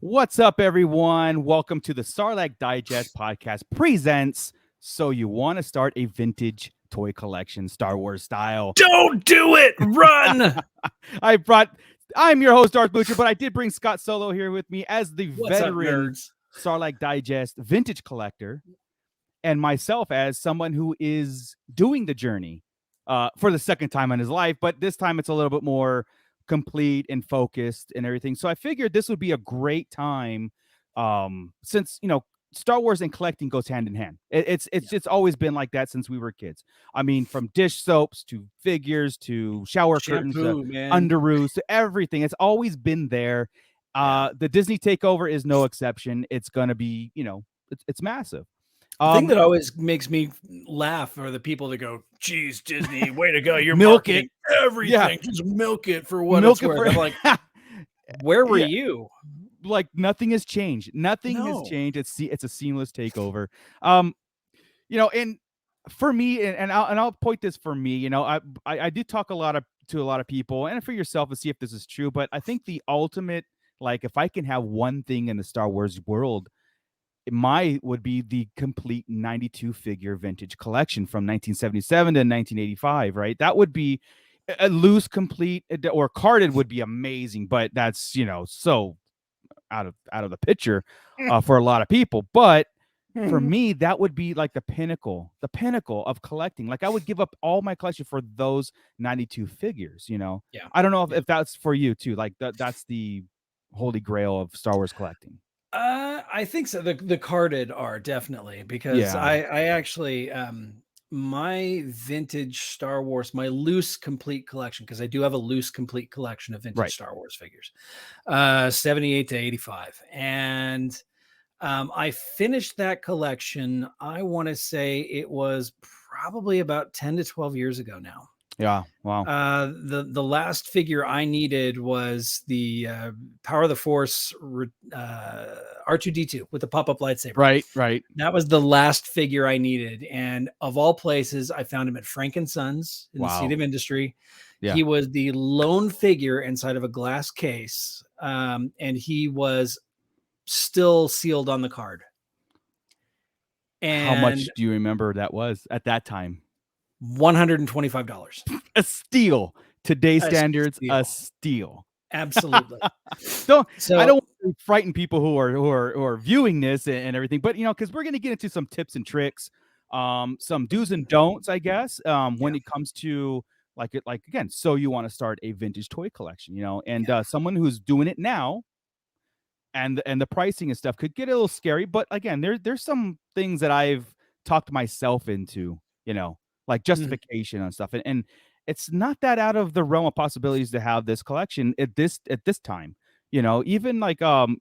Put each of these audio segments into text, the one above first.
What's up, everyone? Welcome to the Sarlacc Digest podcast presents So You Want to Start a Vintage Toy Collection, Star Wars style. Don't do it! Run! I'm your host, Darth Moocher, but I did bring Scott Solo here with me as the What's up, veteran nerds? Sarlacc Digest vintage collector, and myself as someone who is doing the journey for the second time in his life, but this time it's a little bit more complete and focused and everything. So I figured this would be a great time, since Star Wars and collecting goes hand in hand. It's always been like that since we were kids. I mean, from dish soaps to figures to shower curtains to underoos to everything. It's always been there. The Disney takeover is no exception. It's gonna be, it's massive. The thing that always makes me laugh are the people that go, "Geez, Disney, way to go! You're milk marketing everything. Just milk it for what it's worth." I'm like, where were you? Like nothing has changed. Nothing has changed. It's a seamless takeover. And for me, and I'll point this for me. I do talk to a lot of people, and for yourself to see if this is true. But I think the ultimate, like, if I can have one thing in the Star Wars world, would be the complete 92 figure vintage collection from 1977 to 1985, right? That would be a loose complete, or carded would be amazing, but that's so out of the picture for a lot of people. But for me, that would be like the pinnacle of collecting. Like, I would give up all my collection for those 92 figures. I don't know if that's for you too. Like that's the holy grail of Star Wars collecting. I think so. The carded are definitely, because I actually my vintage Star Wars, my loose complete collection, because I do have a loose complete collection of vintage Star Wars figures, 78 to 85, and I finished that collection. I want to say it was probably about 10 to 12 years ago now. Yeah. Wow. The last figure I needed was the Power of the Force R2-D2 with the pop-up lightsaber. Right. That was the last figure I needed, and of all places, I found him at Frank & Sons in the Seat of Industry. Yeah. He was the lone figure inside of a glass case, and he was still sealed on the card. And how much do you remember that was at that time? $125. A steal. Today's standards, a steal. Absolutely. I don't want to frighten people who are viewing this and everything, but because we're going to get into some tips and tricks, some do's and don'ts, I guess, when it comes to like again, so you want to start a vintage toy collection, and someone who's doing it now, and the pricing and stuff could get a little scary, but again, there's some things that I've talked myself into, like justification and stuff, and it's not that out of the realm of possibilities to have this collection at this time. Even like 20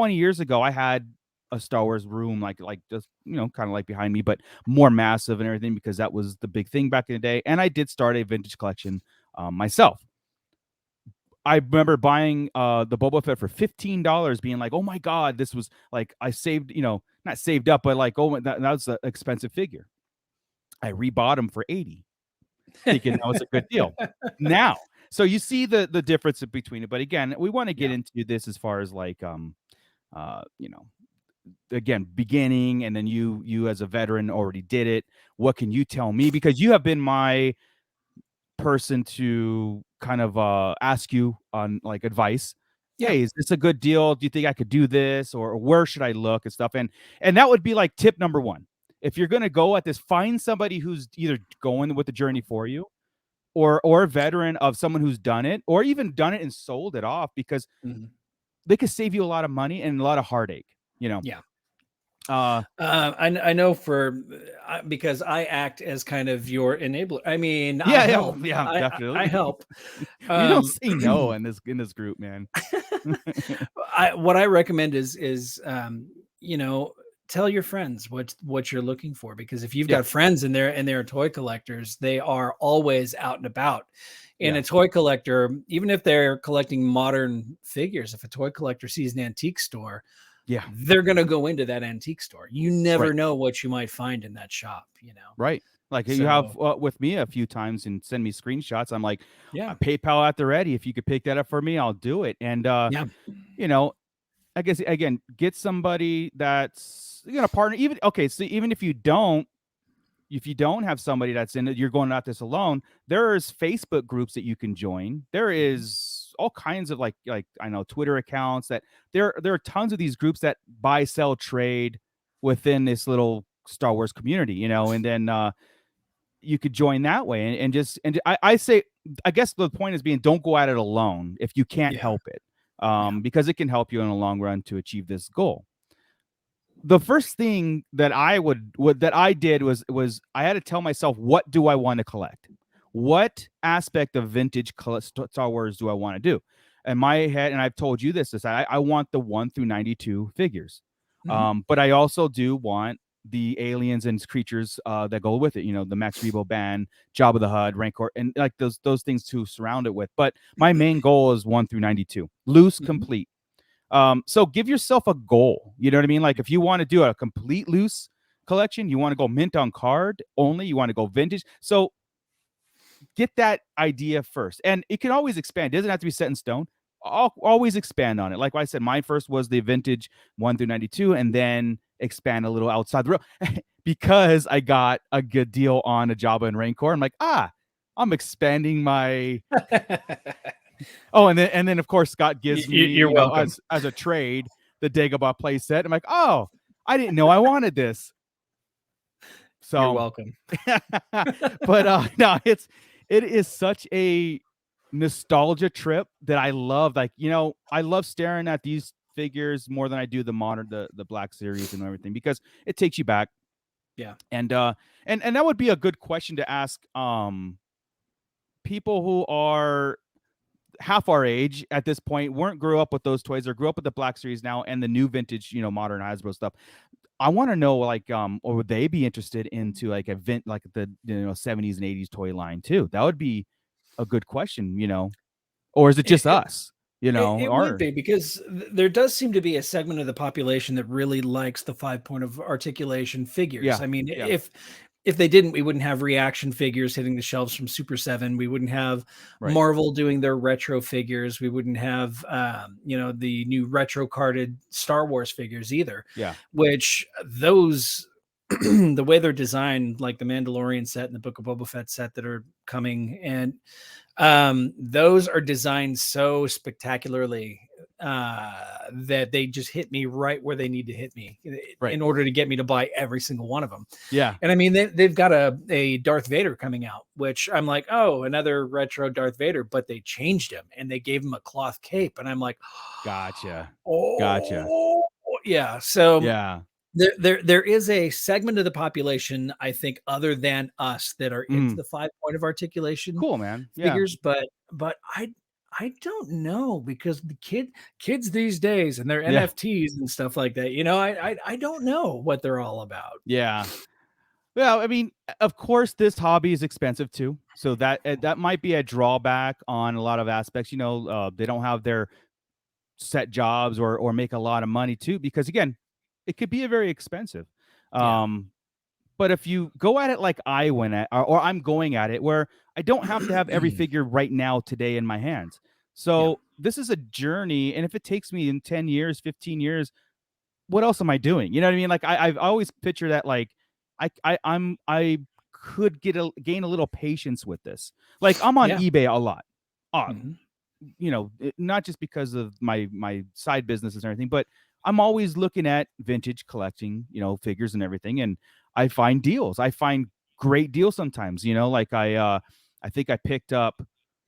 years ago, I had a Star Wars room like just kind of like behind me, but more massive and everything, because that was the big thing back in the day. And I did start a vintage collection myself. I remember buying the Boba Fett for $15, being like, "Oh my god, this was like I saved, not saved up, but like, oh, that was an expensive figure." I rebought him for $80, thinking that was a good deal. Now, so you see the difference between it. But again, we want to get into this as far as like again, beginning, and then you as a veteran already did it. What can you tell me? Because you have been my person to kind of ask you on like advice. Hey, is this a good deal? Do you think I could do this, or where should I look and stuff? And that would be like tip number one. If you're going to go at this, find somebody who's either going with the journey for you, or a veteran of someone who's done it, or even done it and sold it off, because they could save you a lot of money and a lot of heartache, Yeah. I know because I act as kind of your enabler. I mean, I help. Definitely. I help. You don't say no in this group, man. What I recommend is tell your friends what you're looking for, because if you've got friends and they're toy collectors, they are always out and about. And a toy collector, even if they're collecting modern figures, if a toy collector sees an antique store, they're going to go into that antique store. You never know what you might find in that shop, Right. Like you have with me a few times and send me screenshots. I'm like, PayPal at the ready. If you could pick that up for me, I'll do it. And, I guess again, get somebody that's gonna partner. Even okay, so even if you don't have somebody that's in it, you're going at this alone. There's Facebook groups that you can join. There Mhm. is all kinds of like I know Twitter accounts that there are tons of these groups that buy, sell, trade within this little Star Wars community, and then you could join that way and I say I guess the point is being don't go at it alone if you can't Yeah. help it. Yeah. Because it can help you in the long run to achieve this goal. The first thing that that I did was I had to tell myself, what do I want to collect? What aspect of vintage Star Wars do I want to do? In my head, and I've told you this, is I want the 1 through 92 figures. Mhm. But I also do want the aliens and creatures that go with it. The Max Rebo band, Jabba the Hutt, Rancor, and like those things to surround it with. But my main goal is 1 through 92, loose, Mhm. complete. So give yourself a goal. You know what I mean? Like if you want to do a complete loose collection, you want to go mint on card only, you want to go vintage. So get that idea first. And it can always expand. It doesn't have to be set in stone. I'll always expand on it. Like I said, mine first was the vintage 1 through 92, and then expand a little outside the room because I got a good deal on a Jabba and Rancor. I'm like, I'm expanding my. Oh, and then of course Scott gives me, You're welcome. as a trade, the Dagobah play set. I'm like, oh, I didn't know I wanted this. You're So, welcome. but no, it is such a nostalgia trip that I love. Like, I love staring at these figures more than I do the modern the Black Series and everything because it takes you back. Yeah. And that would be a good question to ask people who are half our age at this point, weren't grew up with those toys or grew up with the Black Series now and the new vintage, modern Hasbro stuff. I want to know, like, or would they be interested into like event like the 70s and 80s toy line too? That would be a good question. Or is it just It us? it would Or be because there does seem to be a segment of the population that really likes the 5 point of articulation figures. yeah, I mean, yeah, if they didn't, we wouldn't have reaction figures hitting the shelves from Super 7. We wouldn't have right, Marvel doing their retro figures. We wouldn't have the new retro carded Star Wars figures either, yeah, which those the way they're designed, like the Mandalorian set and the Book of Boba Fett set that are coming, and those are designed so spectacularly that they just hit me right where they need to hit me right, in order to get me to buy every single one of them. yeah, And I mean, they've got a Darth Vader coming out, which I'm like, oh, another retro Darth Vader, but they changed him and they gave him a cloth cape. And I'm like, gotcha, gotcha, oh, yeah. So yeah, there is a segment of the population, I think, other than us that are into mm, the 5 point of articulation cool, man, yeah, figures, but I don't know because the kids these days and their yeah, NFTs and stuff like that, I don't know what they're all about. yeah. Well, I mean, of course, this hobby is expensive too, so that might be a drawback on a lot of aspects. They don't have their set jobs or make a lot of money too, because again, it could be a very expensive. Yeah. Um, but if you go at it like I went at, or I'm going at it, where I don't have to have every figure right now today in my hands. Yeah. So this is a journey, and if it takes me in 10 years, 15 years, what else am I doing? You know what I mean? Like I've always pictured that like I could gain a little patience with this. Like I'm on Yeah. eBay a lot. Uh, Mhm. not just because of my side businesses and everything, but I'm always looking at vintage collecting, figures and everything, and I find deals. I find great deals sometimes. Like I think I picked up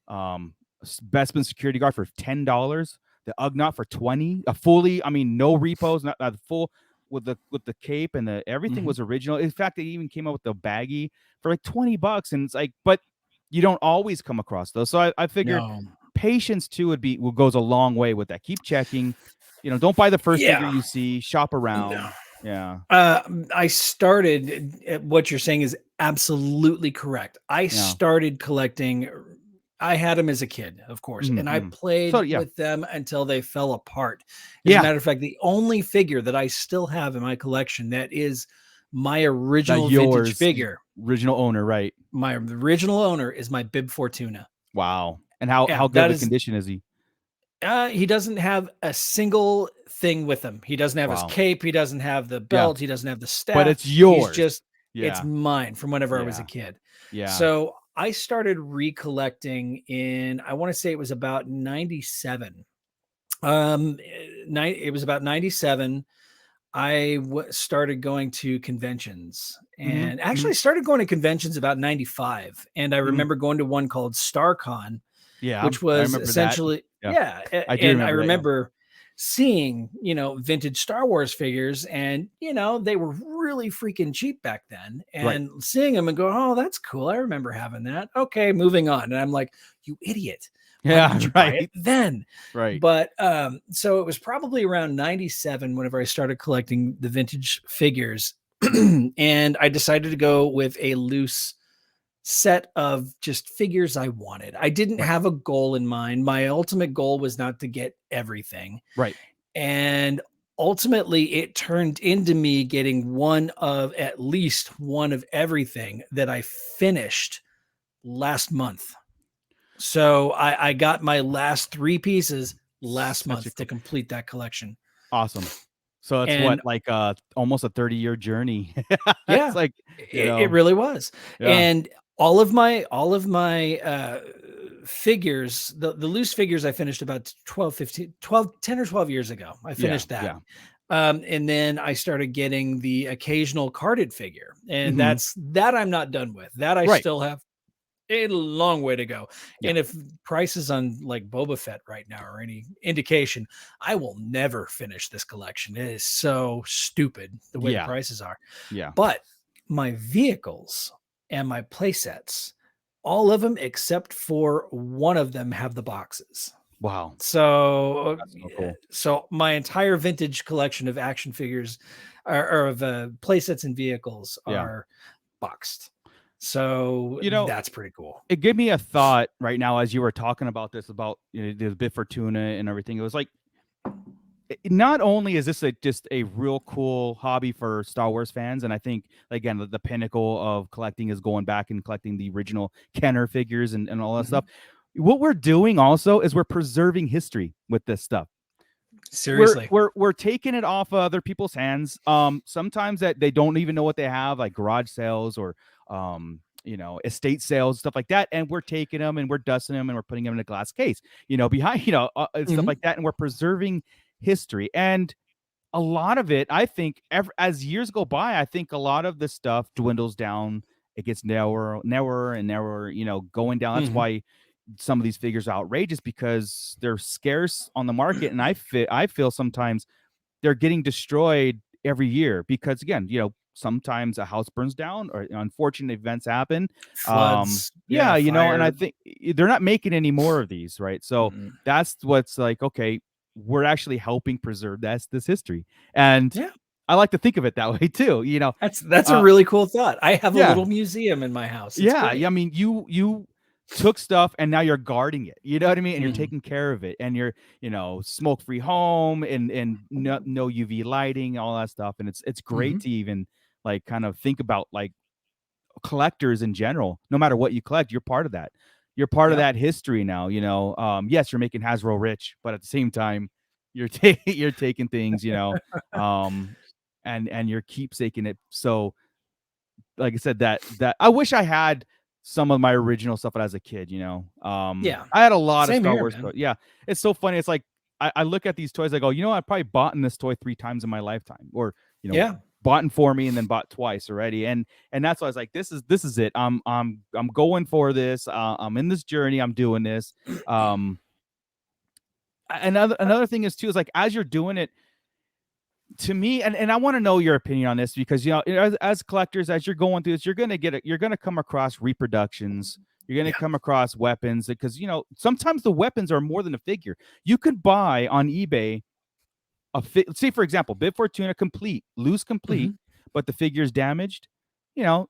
Bestman security guard for $10, the Ugnaught for 20, a fully, I mean, no repos, not full with the cape and the everything Mhm. was original. In fact, they even came out with the baggie for like $20, and it's like, but you don't always come across those. So I figured No. patience too goes a long way with that. Keep checking. Don't buy the first figure Yeah. you see. Shop No. around. Yeah. I started what you're saying is absolutely correct. I Yeah. started collecting. I had them as a kid, of course, and I Mm-hmm. So played yeah. with them until they fell apart. As a Yeah. matter of fact, the only figure that I still have in my collection that is my That original vintage yours figure, original owner, right? my original owner is my Bib Fortuna. Wow. And how Yeah, how good of that a is condition is he? He doesn't have a single thing with him. He doesn't have his Wow. cape. He doesn't have the Yeah. belt. He doesn't have the But staff. it's He's yours. just, it's Yeah. mine from whenever I was a Yeah. kid. Yeah. So I started recollecting in, I want to say it was about 97. It was about 97. I started going to conventions, Mhm. and Mhm. actually started going to conventions about 95. And I Mhm. remember going to one called StarCon, Yeah. which I was remember that. essentially, Yeah. yeah. I do And I remember that. Yeah. remember seeing, vintage Star Wars figures, and, they were really freaking cheap back then, Right. and seeing them and going, oh, that's cool. I remember having that. Okay, moving on. And I'm like, you idiot. Why Yeah. didn't you buy it Right. then? Right. But so it was probably around 97 whenever I started collecting the vintage figures. And I decided to go with a loose set of just figures I wanted. I didn't Right. have a goal in mind. My ultimate goal was not to get everything. Right. And ultimately, it turned into me getting at least one of everything that I finished last month. So I got my last 3 pieces last Such a month to cool. complete that collection. Awesome. So it's what, And like, almost a 30-year journey. It's yeah, like, it really was. yeah. And all of my figures, the loose figures I finished about 10 or 12 years ago. I Yeah. finished that. Yeah. And then I started getting the occasional carded figure. And Mhm. that I'm not done with. That I Right. still have a long way to go. Yeah. And if prices on like Boba Fett right now are any indication, I will never finish this collection. It is so stupid the way the Yeah. prices are. Yeah. But my vehicles and my play sets, all of them except for one of them have the boxes. Wow. So, That's so cool. so my entire vintage collection of action figures or of play sets and vehicles Yeah. are boxed. So You know, that's pretty cool. it gave me a thought right now as you were talking about this, about, the Bit Fortuna and everything. It was like, not only is this just a real cool hobby for Star Wars fans, and I think, again, the pinnacle of collecting is going back and collecting the original Kenner figures and all that Mhm. stuff. What we're doing also is we're preserving history with this stuff. we're Seriously. we're we're taking it off of other people's hands. Sometimes that they don't even know what they have, like garage sales or estate sales, stuff like that. And we're taking them and we're dusting them and we're putting them in a glass case, behind, and stuff Mhm. like that. And we're preserving history. And a lot of it, I think, as years go by, I think a lot of the stuff dwindles down. It gets narrower, narrower, and narrower, going down. That's Mhm. why some of these figures are outrageous, because they're scarce on the market. And I feel sometimes they're getting destroyed every year because, again, sometimes a house burns down or unfortunate events happen. Floods, yeah, Yeah, and I fire. think they're not making any more of these, right? So Mm. that's what's like, okay, we're actually helping preserve this history. And Yeah, I like to think of it that way too, that's a uh really cool thought. I have a yeah. little museum in my house. It's Yeah, great. I mean, you took stuff and now you're guarding it. You know what I mean? And you're Mhm. taking care of it, and you're, smoke-free home and no UV lighting, all that stuff. And it's great Mhm. to even, like, kind of think about, like, collectors in general. No matter what you collect, you're part of that. You're part of Yep. that history now, yes, you're making Hasbro rich, but at the same time, you're taking things, um and you're keepsaking it. So, like I said, that I wish I had some of my original stuff as a kid, Yeah. I had a lot of Same Star here, Wars man. toys. Yeah, it's so funny. It's like I look at these toys, I go, I probably bought in this toy 3 times in my lifetime, or, Yeah. bought in for me and then bought twice already. And that's why I was like, this is it. I'm going for this. I'm in this journey. I'm doing this. Um, another thing is too, is like, as you're doing it, to me, and I want to know your opinion on this, because, as collectors, as you're going through this, you're gonna come across reproductions. You're gonna Yeah. come across weapons, because, sometimes the weapons are more than a figure. You could buy on eBay say, for example, Bib Fortuna complete, loose complete, Mhm. but the figure is damaged.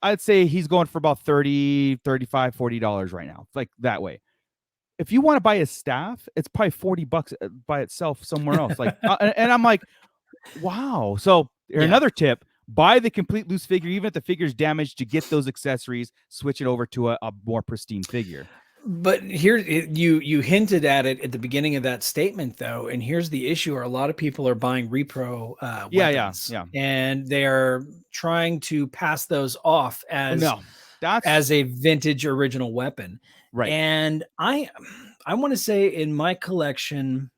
I'd say he's going for about 30, 35, $40 right now, like that way. If you want to buy his staff, it's probably $40 by itself somewhere else. Like, and I'm like, wow. So, Yeah. another tip: buy the complete loose figure, even if the figure's damaged, to get those accessories. Switch it over to a more pristine figure. But here you hinted at it at the beginning of that statement, though, and here's the issue: a lot of people are buying repro Yeah, weapons, yeah. and they are trying to pass those off No, that's as a vintage original weapon. right. And I want to say in my collection,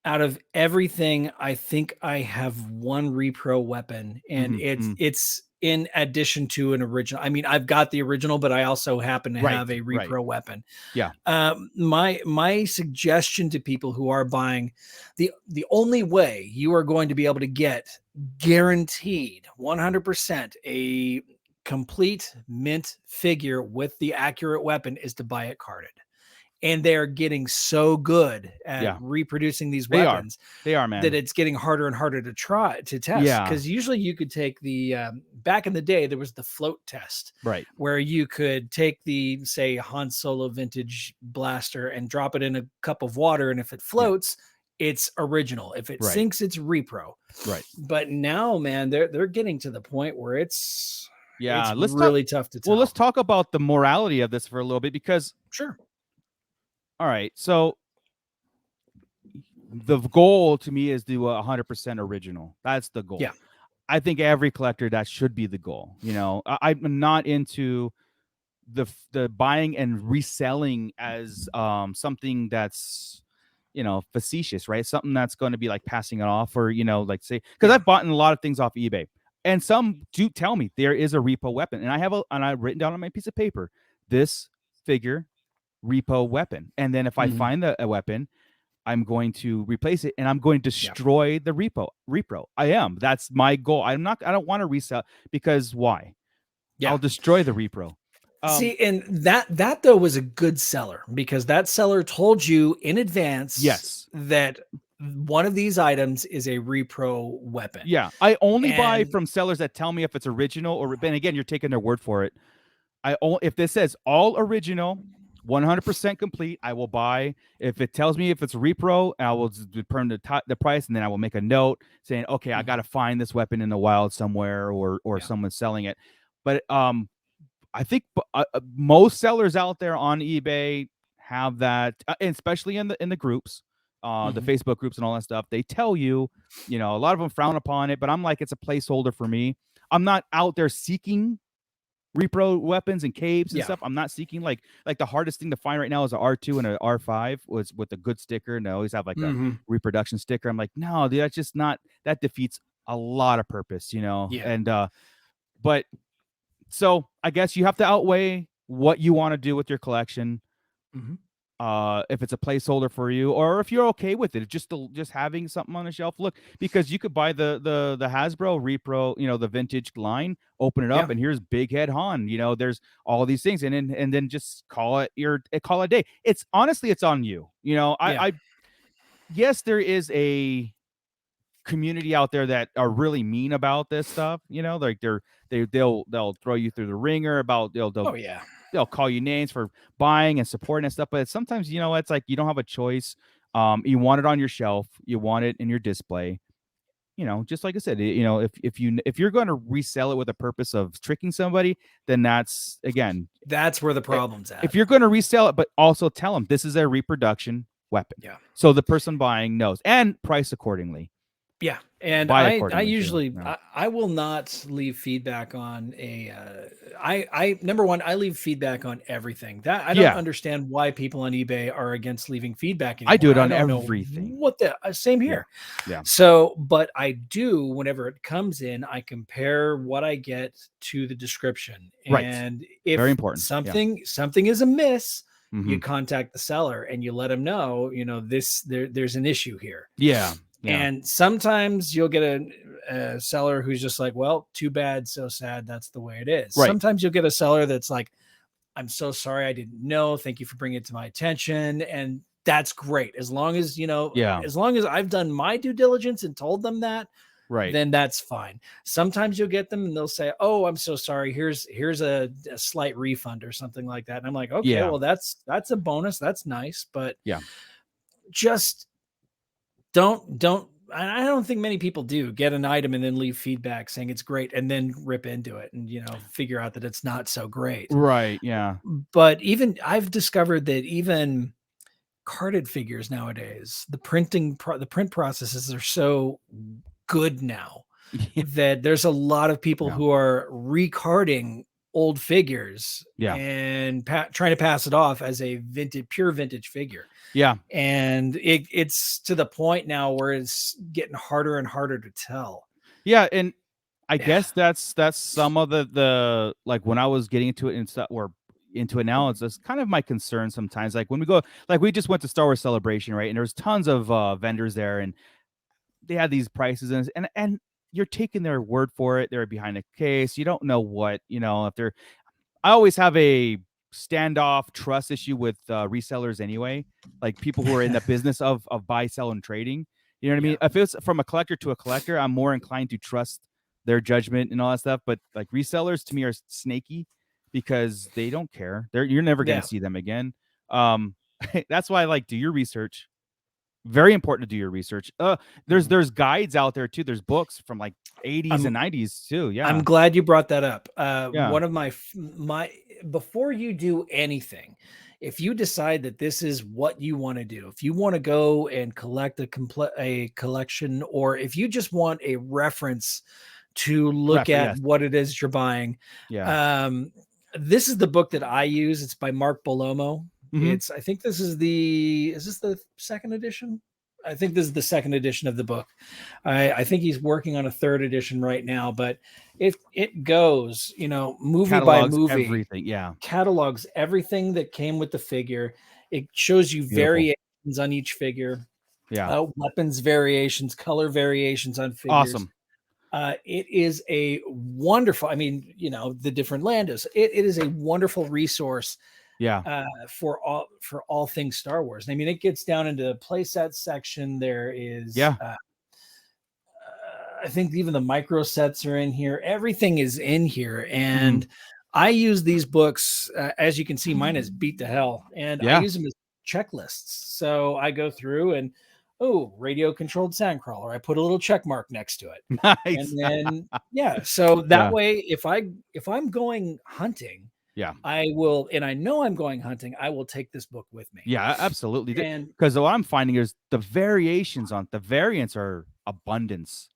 out of everything, I think I have one repro weapon, and Mhm, mhm. it's in addition to an original. I mean, I've got the original, but I also happen to Right, have a right. repro weapon. Yeah. My suggestion to people who are buying, the only way you are going to be able to get guaranteed 100% a complete mint figure with the accurate weapon is to buy it carded. And they're getting so good at Yeah. reproducing these They are. weapons They are, that man. it's getting harder and harder to try to test. Yeah. Because usually you could take the back in the day there was the float test Right. where you could take the, say, Han Solo vintage blaster and drop it in a cup of water, and if it Yeah. floats, it's original. If it Right. sinks, it's repro. Right. But now, man, they're getting to the point where Yeah. it's really tough to Let's tell. talk about the morality of this for a little bit because Sure. all right, so the goal to me is to do 100% original. That's the goal. Yeah. I think every collector that should be the goal. You know, I'm not into the buying and reselling as something that's facetious, right? Something that's going to be like passing it off, or like say, because Yeah. I've bought a lot of things off eBay, and some do tell me there is a repo weapon, and I've written down on my piece of paper this figure repo weapon, and then if I Mhm. find a weapon, I'm going to replace it, and I'm going to Yeah. destroy the repro. That's my goal. I don't want to resell, because why? Yeah. I'll destroy the repro. See, and that though was a good seller, because that seller told you in advance Yes. that one of these items is a repro weapon. Yeah. I only buy And from sellers that tell me if it's original, or, and again, you're taking their word for it. If this says all original, 100% complete, I will buy. If it tells me if it's repro, I will determine the price, and then I will make a note saying, okay, I got to find this weapon in the wild somewhere, or yeah. someone's selling it. But I think most sellers out there on eBay have that, and especially in the groups, the Mhm. Facebook groups and all that stuff. They tell you, a lot of them frown upon it, but I'm like, it's a placeholder for me. I'm not out there seeking repro weapons and capes and Yeah. stuff. I'm not seeking like the hardest thing to find right now is a R2 and a R5 was with a good sticker, and they always have like a Mhm. reproduction sticker. I'm like, no, dude, that's just not, that defeats a lot of purpose, Yeah. and but so I guess you have to outweigh what you want to do with your collection. Mhm. If it's a placeholder for you, or if you're okay with it, just having something on the shelf. Look, because you could buy the Hasbro repro, the vintage line, open it up, Yeah. and here's Big Head Han. There's all these things, and then just call it a day. It's honestly, it's on you. Yeah. I yes, there is a community out there that are really mean about this stuff. Like they'll throw you through the ringer about Oh yeah. they'll call you names for buying and supporting and stuff. But sometimes, it's like you don't have a choice. You want it on your shelf, you want it in your display. Just like I said, if you're going to resell it with a purpose of tricking somebody, then that's again, That's where the i- problem's at. if you're going to resell it, but also tell them this is a reproduction weapon, Yeah. so the person buying knows, and price accordingly. Yeah, and Buy I accordingly too. usually I will not leave feedback on a I number one, I leave feedback on everything. That I don't Yeah, understand why people on eBay are against leaving feedback I do anymore. it I on don't know everything. what the same Yeah, here. yeah, So, but I do, whenever it comes in, I compare what I get to the description. right. And Very if important. Yeah. something is amiss, you Hmm. contact the seller and you let them know, there's an issue here. Yeah, yeah. And sometimes you'll get a seller who's just like, well, too bad, so sad. That's the way it is. Right. Sometimes you'll get a seller that's like, I'm so sorry, I didn't know. Thank you for bringing it to my attention. And that's great. As long as, Yeah. as long as I've done my due diligence and told them that, Right. then that's fine. Sometimes you'll get them and they'll say, oh, I'm so sorry. Here's a slight refund or something like that. And I'm like, okay, Yeah. well, that's a bonus. That's nice. But Yeah. just don't I don't think many people do get an item and then leave feedback saying it's great and then rip into it and, figure out that it's not so great. Right, yeah. But even I've discovered that even carded figures nowadays, the print processes are so good now Yeah, that there's a lot of people yeah, who are recarding old figures yeah, and trying to pass it off as a pure vintage figure. yeah. And it's to the point now where it's getting harder and harder to tell. Yeah, and I Yeah. guess that's some of the like, when I was getting into it and stuff, or into it now, it's kind of my concern sometimes. Like when we go, like we just went to Star Wars Celebration, right? And there's tons of vendors there, and they had these prices, and you're taking their word for it. They're behind a case. You don't know what, if they're I always have a standoff trust issue with resellers anyway, like people who are in the business of buy, sell, and trading. You know what I mean? Yeah. If it's from a collector to a collector, I'm more inclined to trust their judgment and all that stuff. But like resellers to me are snaky because they don't care. You're never going Yeah. to see them again. Um, that's why I like, do your research. Very important to do your research. There's Mhm. there's guides out there too. There's books from like 80s and I'm 90s too. I'm Yeah, glad you brought that up. yeah, One of my before you do anything, if you decide that this is what you want to do, if you want to go and collect a collection, or if you just want a reference to look at yes, what it is you're buying, yeah. um, this is the book that I use. It's by Mark Bolomo. Hmm. I think is this the second edition? I think this is the second edition of the book. I think he's working on a third edition right now, but it goes, movie by Catalogs movie, everything. Yeah. catalogs everything that came with the figure. It shows you Beautiful. variations on each figure, Yeah. weapons variations, color variations on figures. Awesome. It is a wonderful, I mean, the different landos. It is a wonderful resource Yeah. for all things Star Wars. I mean, it gets down into the playset section. There is, Yeah. I think even the micro sets are in here. Everything is in here, Mhm. and I use these books. As you can see, mine is beat to hell, and I Yeah. use them as checklists. So I go through and radio controlled sandcrawler. I put a little check mark next to it, and Nice. then yeah. So that Yeah. way, if I'm going hunting, Yeah. I will, and I know I'm going hunting, I will take this book with me. Yeah, absolutely. And Because what I'm finding is the variants are abundance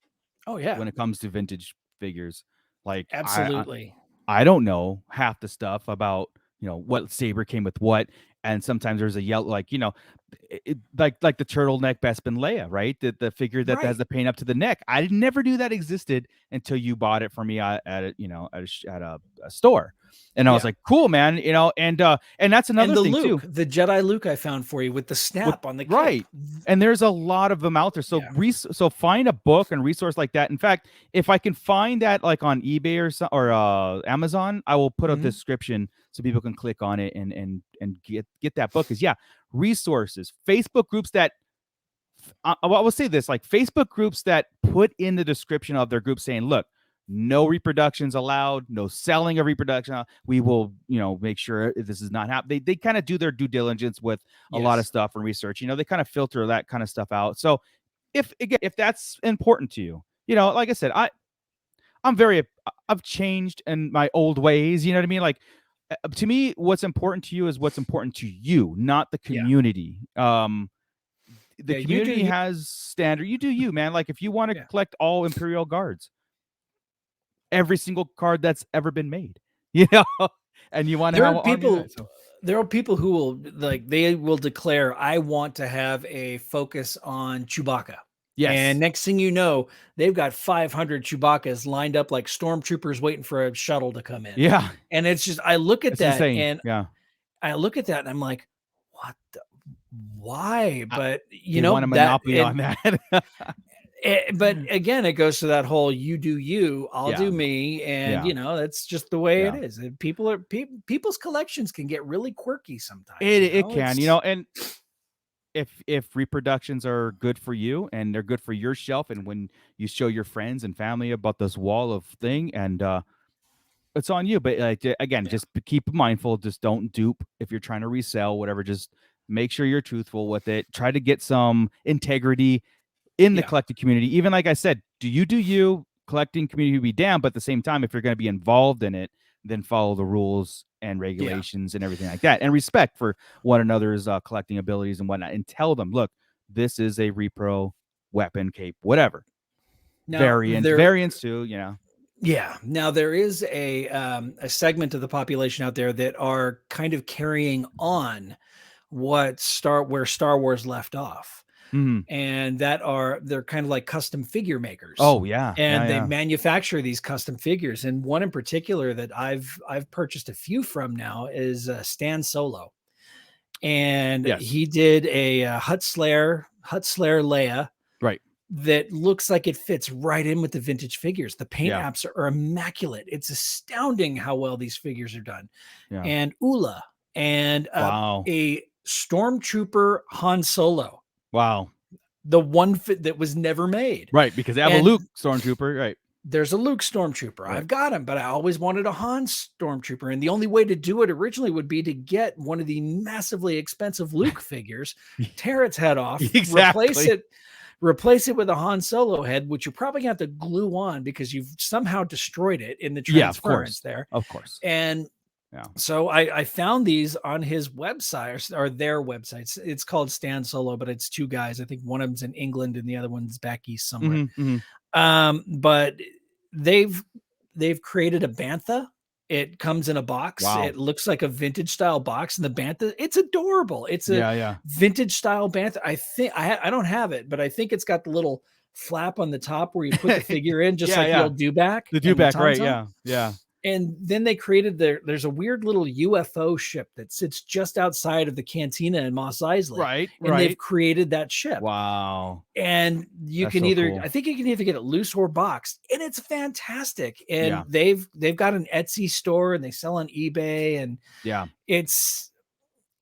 oh yeah, when it comes to vintage figures. Like absolutely. I don't know half the stuff about, what saber came with what. And sometimes there's a yellow, like, like the turtleneck Bespin Leia, right? The figure that has Right. the paint up to the neck. I never knew that existed until you bought it for me at a, at a store. And I was Yeah. like, cool, man, and that's And another thing too. The Jedi Luke I found for you with the With snap on the cape. right. And there's a lot of them out there. So Yeah. so find a book and resource like that. In fact, if I can find that like on eBay or Amazon, I will put a Mhm. description so people can click on it and get that book. Because yeah, resources, Facebook groups that I will say this, like Facebook groups that put in the description of their group saying, look, no reproductions allowed, no selling of reproduction. We will, make sure this is not happening. They kind of do their due diligence with a lot of Yes. stuff and research. They kind of filter that kind of stuff out. So if that's important to you, like I said, I've changed in my old ways. You know what I mean? Like to me, what's important to you is what's important to you, not the Yeah. community. The Yeah, you do community you. has standard. You do you, man. Like if you want to Yeah. collect all Imperial guards, every single card that's ever been made, and you want to There have are an army of people that. So there are people who will they will declare, I want to have a focus on Chewbacca. And yes, next thing you know, they've got 500 Chewbaccas lined up like stormtroopers waiting for a shuttle to come in. yeah, And it's just it's insane. Yeah, I look at that and I'm like, what the, why? uh, But they want a monopoly on that. but again, it goes to that whole you do you, I'll Yeah, do me, and yeah, that's just the way it yeah. is. And people's collections can get really quirky sometimes. It can, It's and if reproductions are good for you and they're good for your shelf, and when you show your friends and family about this wall of thing, and it's on you. But like again, yeah, just keep mindful. Just don't dupe if you're trying to resell whatever. Just make sure you're truthful with it. Try to get some integrity. in the collecting community. Even like I said, do you collecting community be damned, but at the same time, if you're going to be involved in it, then follow the rules and regulations and everything like that, and respect for one another's collecting abilities and whatnot, and tell them, look, this is a repro weapon, cape, whatever. Now, variants too, you know. Yeah. Now there is a segment of the population out there that are kind of carrying on where Star Wars left off. And they're kind of like custom figure makers. Oh yeah. And they manufacture these custom figures. And one in particular that I've purchased a few from now is Stan Solo. And he did a Hut Slayer Leia. Right. That looks like it fits right in with the vintage figures. The paint apps are immaculate. It's astounding how well these figures are done. And Ula and a Stormtrooper Han Solo. Wow. The one that was never made. Right, because they have a Luke Stormtrooper, right? There's a Luke Stormtrooper. Right. I've got him, but I always wanted a Han Stormtrooper. And the only way to do it originally would be to get one of the massively expensive Luke figures, tear its head off, replace it with a Han Solo head, which you're probably going to have to glue on because you've somehow destroyed it in the transference there. Of course. And so I found these on his website or their websites. It's called Stan Solo, but it's two guys. I think one of them's in England and the other one's back east somewhere. But they've created a Bantha. It comes in a box. Wow. It looks like a vintage style box, and the Bantha, it's adorable. It's a vintage style Bantha. I think I don't have it, but I think it's got the little flap on the top where you put the figure in, just like the old dewback. The dewback, right? Yeah. And then they created there's a weird little UFO ship that sits just outside of the cantina in Mos Eisley. Right. And they've created that ship. Wow. And you can I think you can either get it loose or boxed, and it's fantastic. And they've got an Etsy store and they sell on eBay, and it's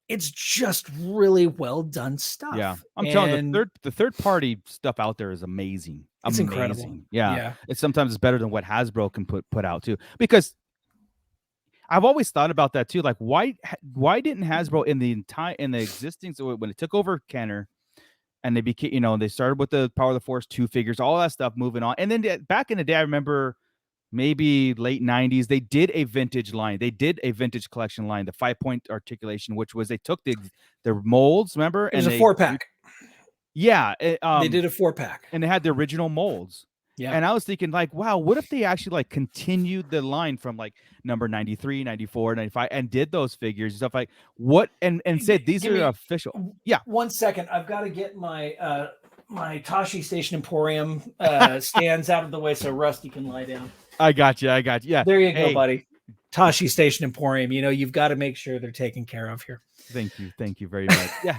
just really well done stuff. Yeah. I'm telling you, the third party stuff out there is amazing. It's incredible. Yeah. It's sometimes better than what Hasbro can put out too, because I've always thought about that too. Like, why didn't Hasbro in the existing, so when it took over Kenner and they became, they started with the Power of the Force 2 figures, all that stuff moving on. And then back in the day, I remember maybe late 90s, they did a vintage line. They did a vintage collection line, the 5-point articulation, which was they took the molds, remember? It was a 4-pack. Yeah. They did a 4-pack. And they had the original molds. Yeah. And I was thinking, like, wow, what if they actually like continued the line from like number 93, 94, 95 and did those figures and stuff like what and said these are official. Yeah. 1 second. I've got to get my my Tashi Station Emporium stands out of the way so Rusty can lie down. I got you. Yeah. There you go, buddy. Tashi Station Emporium. You've got to make sure they're taken care of here. Thank you very much. Yeah.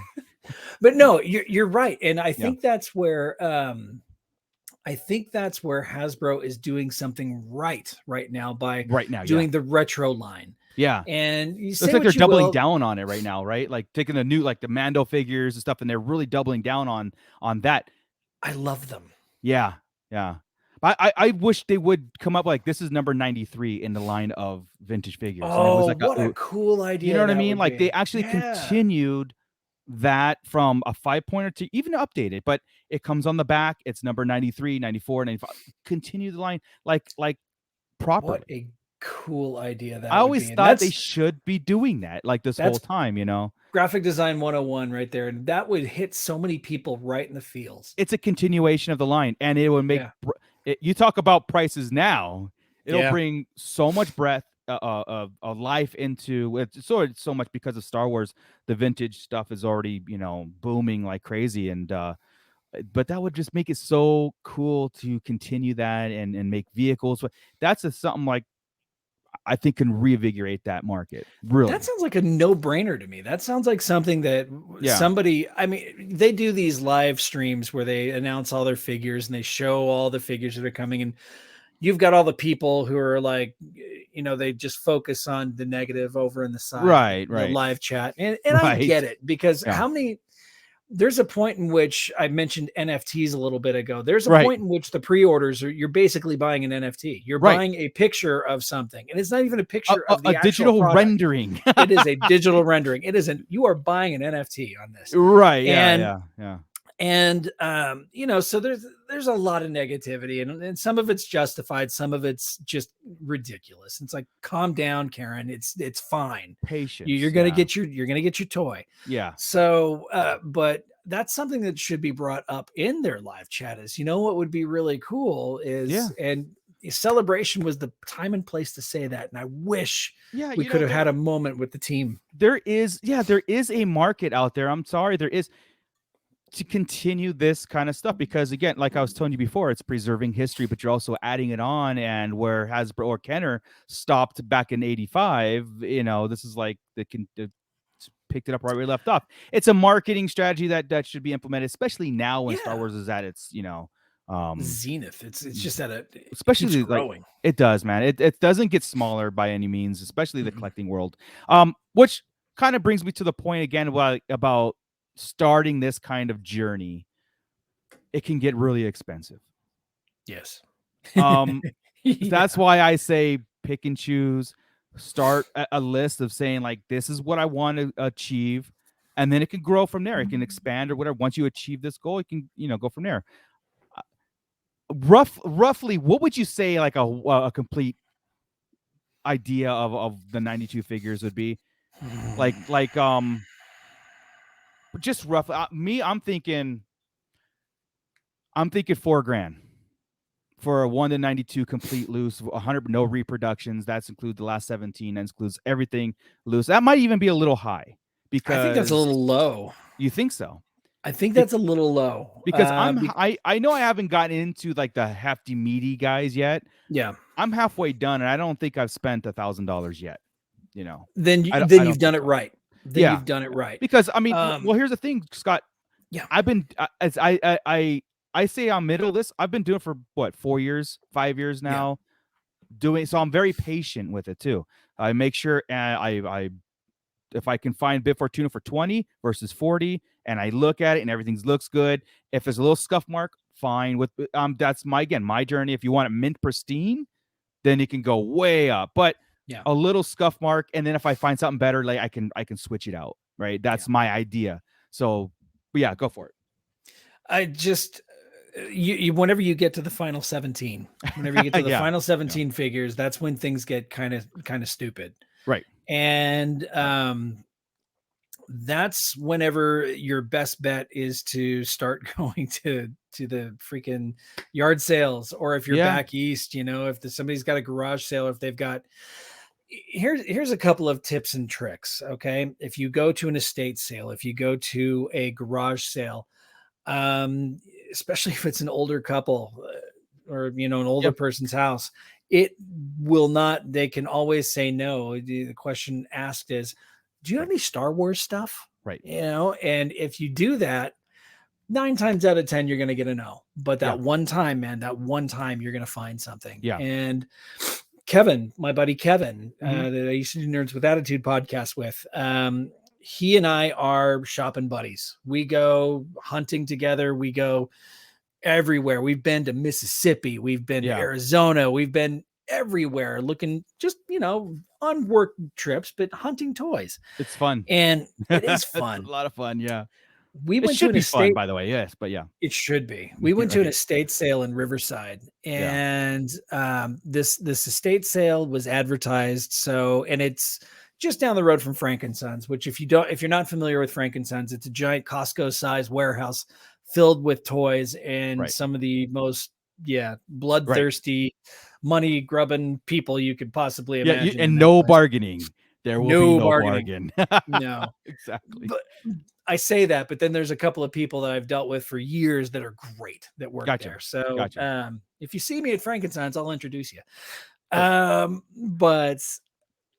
But no, you're right. And I think that's where Hasbro is doing something right now by doing the retro line. Yeah. And you say it's like they're doubling down on it right now, right? Like taking the new, like the Mando figures and stuff, and they're really doubling down on that. I love them. Yeah. I wish they would come up like this is number 93 in the line of vintage figures. Oh, and it was like what a cool idea. You know what I mean? Like they actually continued that from a 5-pointer to even updated, but it comes on the back. It's number 93, 94, 95. Continue the line like properly. What a cool idea that I always thought they should be doing that like this whole time, Graphic design 101 right there. And that would hit so many people right in the feels. It's a continuation of the line, and it would make you talk about prices now. It'll bring so much breadth of life into it. So much because of Star Wars. The vintage stuff is already, booming like crazy. And but that would just make it so cool to continue that and make vehicles. That's something like I think can reinvigorate that market. Really. That sounds like a no-brainer to me. That sounds like something that somebody, I mean, they do these live streams where they announce all their figures and they show all the figures that are coming, and you've got all the people who are like, they just focus on the negative over in the side, right. The live chat. And I get it, because there's a point in which I mentioned NFTs a little bit ago. There's a point in which the pre-orders you're basically buying an NFT. You're buying a picture of something, and it's not even a picture of the digital product. Rendering. It is a digital rendering. It isn't. You are buying an NFT on this, right? Yeah. And so there's a lot of negativity, and some of it's justified, some of it's just ridiculous. It's like, calm down, Karen. It's fine. You're Patience. gonna Yeah. get your toy. Yeah. So but that's something that should be brought up in their live chat. Is, what would be really cool Yeah. is, and Celebration was the time and place to say that, and I wish Yeah. we could have had a moment with the team. There is a market out there. I'm sorry, there is, to continue this kind of stuff, because again, like I was telling you before, it's preserving history, but you're also adding it on. And where Hasbro or Kenner stopped back in '85, this is like picked it up right where we left off. It's a marketing strategy that should be implemented, especially now when Star Yeah. Wars is at its Zenith. It's just it keeps especially like growing. it does, man. It doesn't get smaller by any means, especially the Mhm. collecting world. Which kind of brings me to the point again about starting this kind of journey. It can get really expensive. Yes. Um, that's Yeah. why I say pick and choose. Start a list of saying, like, this is what I want to achieve, and then it can grow from there. It can expand or whatever. Once you achieve this goal, it can go from there. Roughly, what would you say like a complete idea of the 92 figures would be? Like just roughly. I'm thinking $4,000 for a 1 to 92 complete loose, 100 no reproductions. That's include the last 17. That includes everything loose. That might even be a little high, I think that's a because little low. you think so. I think that's a little low. Because I know I haven't gotten into like the hefty meaty guys yet. Yeah. I'm halfway done, and I don't think I've spent $1,000 yet. Then I you've don't done think it so. right. Then Yeah, you've done it right. because I mean, well, here's the thing, Scott. Yeah. I've been as I say I'm middle of this. I've been doing it for what, 4 years, 5 years now. So I'm very patient with it too. I make sure, I if I can find Bit Fortuna for 20 versus 40, and I look at it and everything looks good. If there's a little scuff mark, fine. With that's my journey. If you want it mint pristine, then it can go way up. But a little scuff mark, and then if I find something better, like I can switch it out. Right. That's my idea. So yeah, go for it. I just you whenever you get to the final 17, whenever you get to the final 17 figures, that's when things get kind of stupid. Right. And that's whenever your best bet is to start going to the freaking yard sales, or if you're back east, if somebody's got a garage sale, or if they've got, here's a couple of tips and tricks. Okay. If you go to an estate sale, if you go to a garage sale, especially if it's an older couple, or an older person's house, it will not, they can always say no. The question asked is, do you have any Star Wars stuff? Right. And if you do that, 9 times out of 10, you're going to get a no. But that one time, man, you're going to find something. Yeah. And Kevin, my buddy Kevin, that I used to do Nerds with Attitude podcast with, he and I are shopping buddies. We go hunting together. We go everywhere. We've been to Mississippi. We've been to Arizona. We've been everywhere looking, just, on work trips, but hunting toys. It's fun. And it is fun. It's a lot of fun. Yeah. We went to an estate, fun, by the way. Yes, but yeah. It should be. We went to an estate sale in Riverside, and this estate sale was advertised. So, and it's just down the road from Frank and Sons, which if you're not familiar with Frank and Sons, it's a giant Costco-sized warehouse filled with toys and some of the most bloodthirsty, money grubbing people you could possibly imagine. And no bargaining. There will be no bargain. No, exactly. But I say that, but then there's a couple of people that I've dealt with for years that are great that work there. So if you see me at Frank and Sons, I'll introduce you. But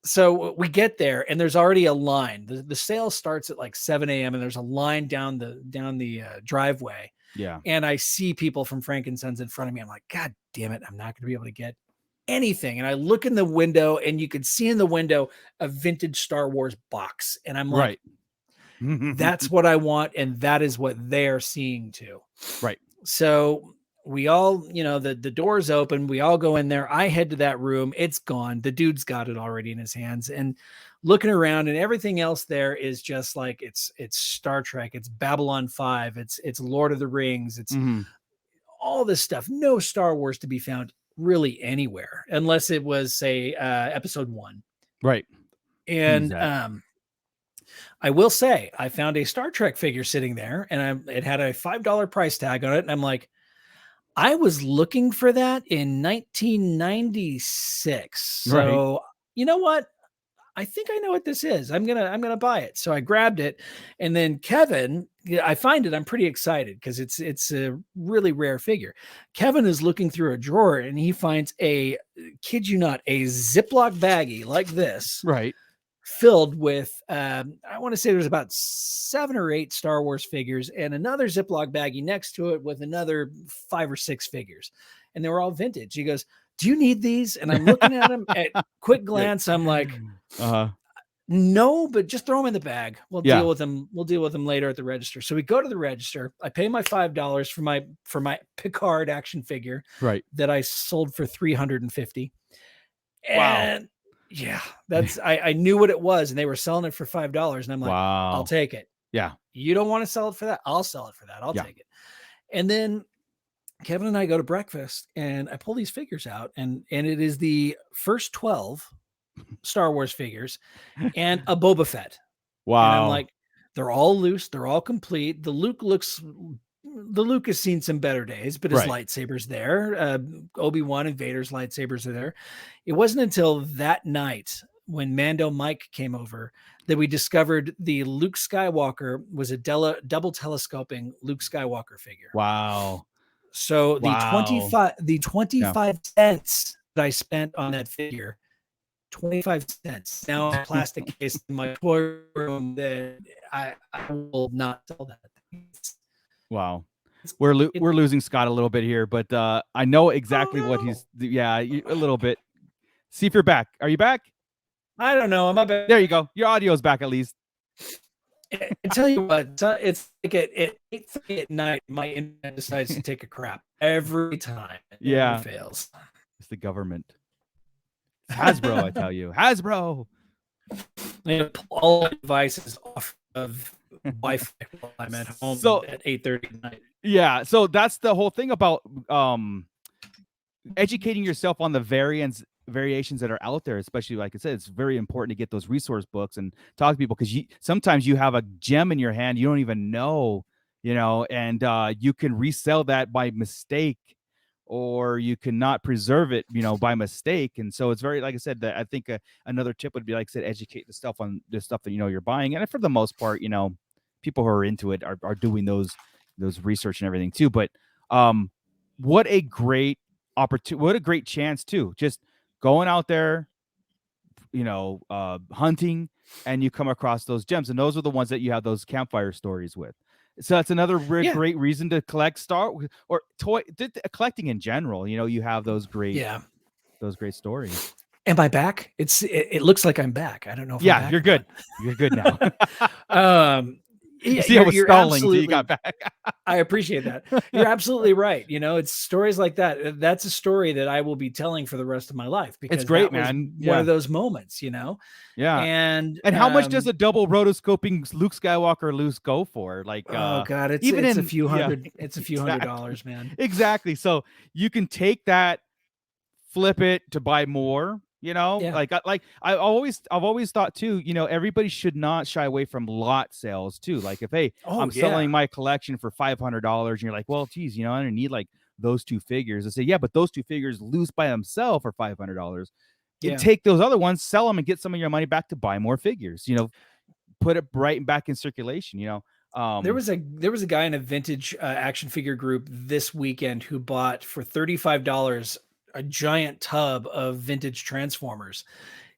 so we get there and there's already a line. The sale starts at like 7 a.m. and there's a line down the driveway. Yeah. And I see people from Frank and Sons in front of me. I'm like, God damn it, I'm not going to be able to get anything. And I look in the window and you could see in the window a vintage Star Wars box. And I'm like, that's what I want. And that is what they're seeing too. Right. So we all, the door's open. We all go in there. I head to that room. It's gone. The dude's got it already in his hands, and looking around, and everything else there is just like it's Star Trek, it's Babylon 5, it's Lord of the Rings, it's all this stuff. No Star Wars to be found really anywhere, unless it was, say, episode 1. Right. And I will say, I found a Star Trek figure sitting there, and it had a $5 price tag on it, and I'm like, I was looking for that in 1996. So, you know what? I think I know what this is. I'm gonna buy it. So I grabbed it, and then Kevin, I find it. I'm pretty excited because it's a really rare figure. Kevin is looking through a drawer, and he finds kid you not, a Ziploc baggie like this, Right. filled with I want to say there's about 7 or 8 Star Wars figures, and another Ziploc baggie next to it with another 5 or 6 figures, and they were all vintage. He goes, "Do you need these?" And I'm looking at them at quick glance. I'm like, no, but just throw them in the bag. We'll deal with them. We'll deal with them later at the register. So we go to the register. I pay my $5 for my Picard action figure, right, that I sold for $350. Wow. And yeah, that's I knew what it was, and they were selling it for $5, and I'm like, wow, I'll take it. Yeah. You don't want to sell it for that? I'll sell it for that. I'll take it. And then Kevin and I go to breakfast, and I pull these figures out, and it is the first 12 Star Wars figures and a Boba Fett. Wow. And I'm like, they're all loose, they're all complete. The Luke has seen some better days, but his lightsaber's there. Obi-Wan and Vader's lightsabers are there. It wasn't until that night when Mando Mike came over that we discovered the Luke Skywalker was a double telescoping Luke Skywalker figure. Wow. So the 25 cents that I spent on that figure, 25 cents. Now a plastic case in my toy room that I will not sell that. Wow. We're losing Scott a little bit here, but I know exactly what he's. Yeah, a little bit. See if you're back. Are you back? I don't know. I'm up. There you go. Your audio's back at least. I tell you what, it's like at 8:30 at night, my internet decides to take a crap every time. It never fails. It's the government. It's Hasbro, I tell you. Hasbro. They pull all devices off of Wi-Fi while I'm at home at 8:30 at night. Yeah, so that's the whole thing about educating yourself on the variations that are out there, especially, like I said, it's very important to get those resource books and talk to people, because sometimes you have a gem in your hand you don't even know, and you can resell that by mistake, or you cannot preserve it, by mistake. And so it's very, like I said, that I think another tip would be, like I said, educate the stuff on the stuff that you're buying, and for the most part, people who are into it are doing those research and everything too. But what a great opportunity, what a great chance too, just going out there, hunting, and you come across those gems, and those are the ones that you have those campfire stories with. So that's another great reason to collect or toy collecting in general. You have those great stories. Am I back? It looks like I'm back. I don't know if I'm back. You're good. You're good now. See, I was stalling until you got back. I appreciate that. You're absolutely right. It's stories like that. That's a story that I will be telling for the rest of my life, because it's great, man. One of those moments, Yeah. And how much does a double rotoscoping Luke Skywalker loose go for? Like, oh god, it's a few hundred. It's a few $100s, man. Exactly. So you can take that, flip it to buy more. Like I've always thought too, everybody should not shy away from lot sales too. Like if, hey, I'm selling my collection for $500, and you're like, well, geez, I don't need like those 2 figures. I say, yeah, but those 2 figures loose by themselves for $500. You take those other ones, sell them, and get some of your money back to buy more figures. Put it right back in circulation. There was a guy in a vintage action figure group this weekend who bought for $35 a giant tub of vintage Transformers.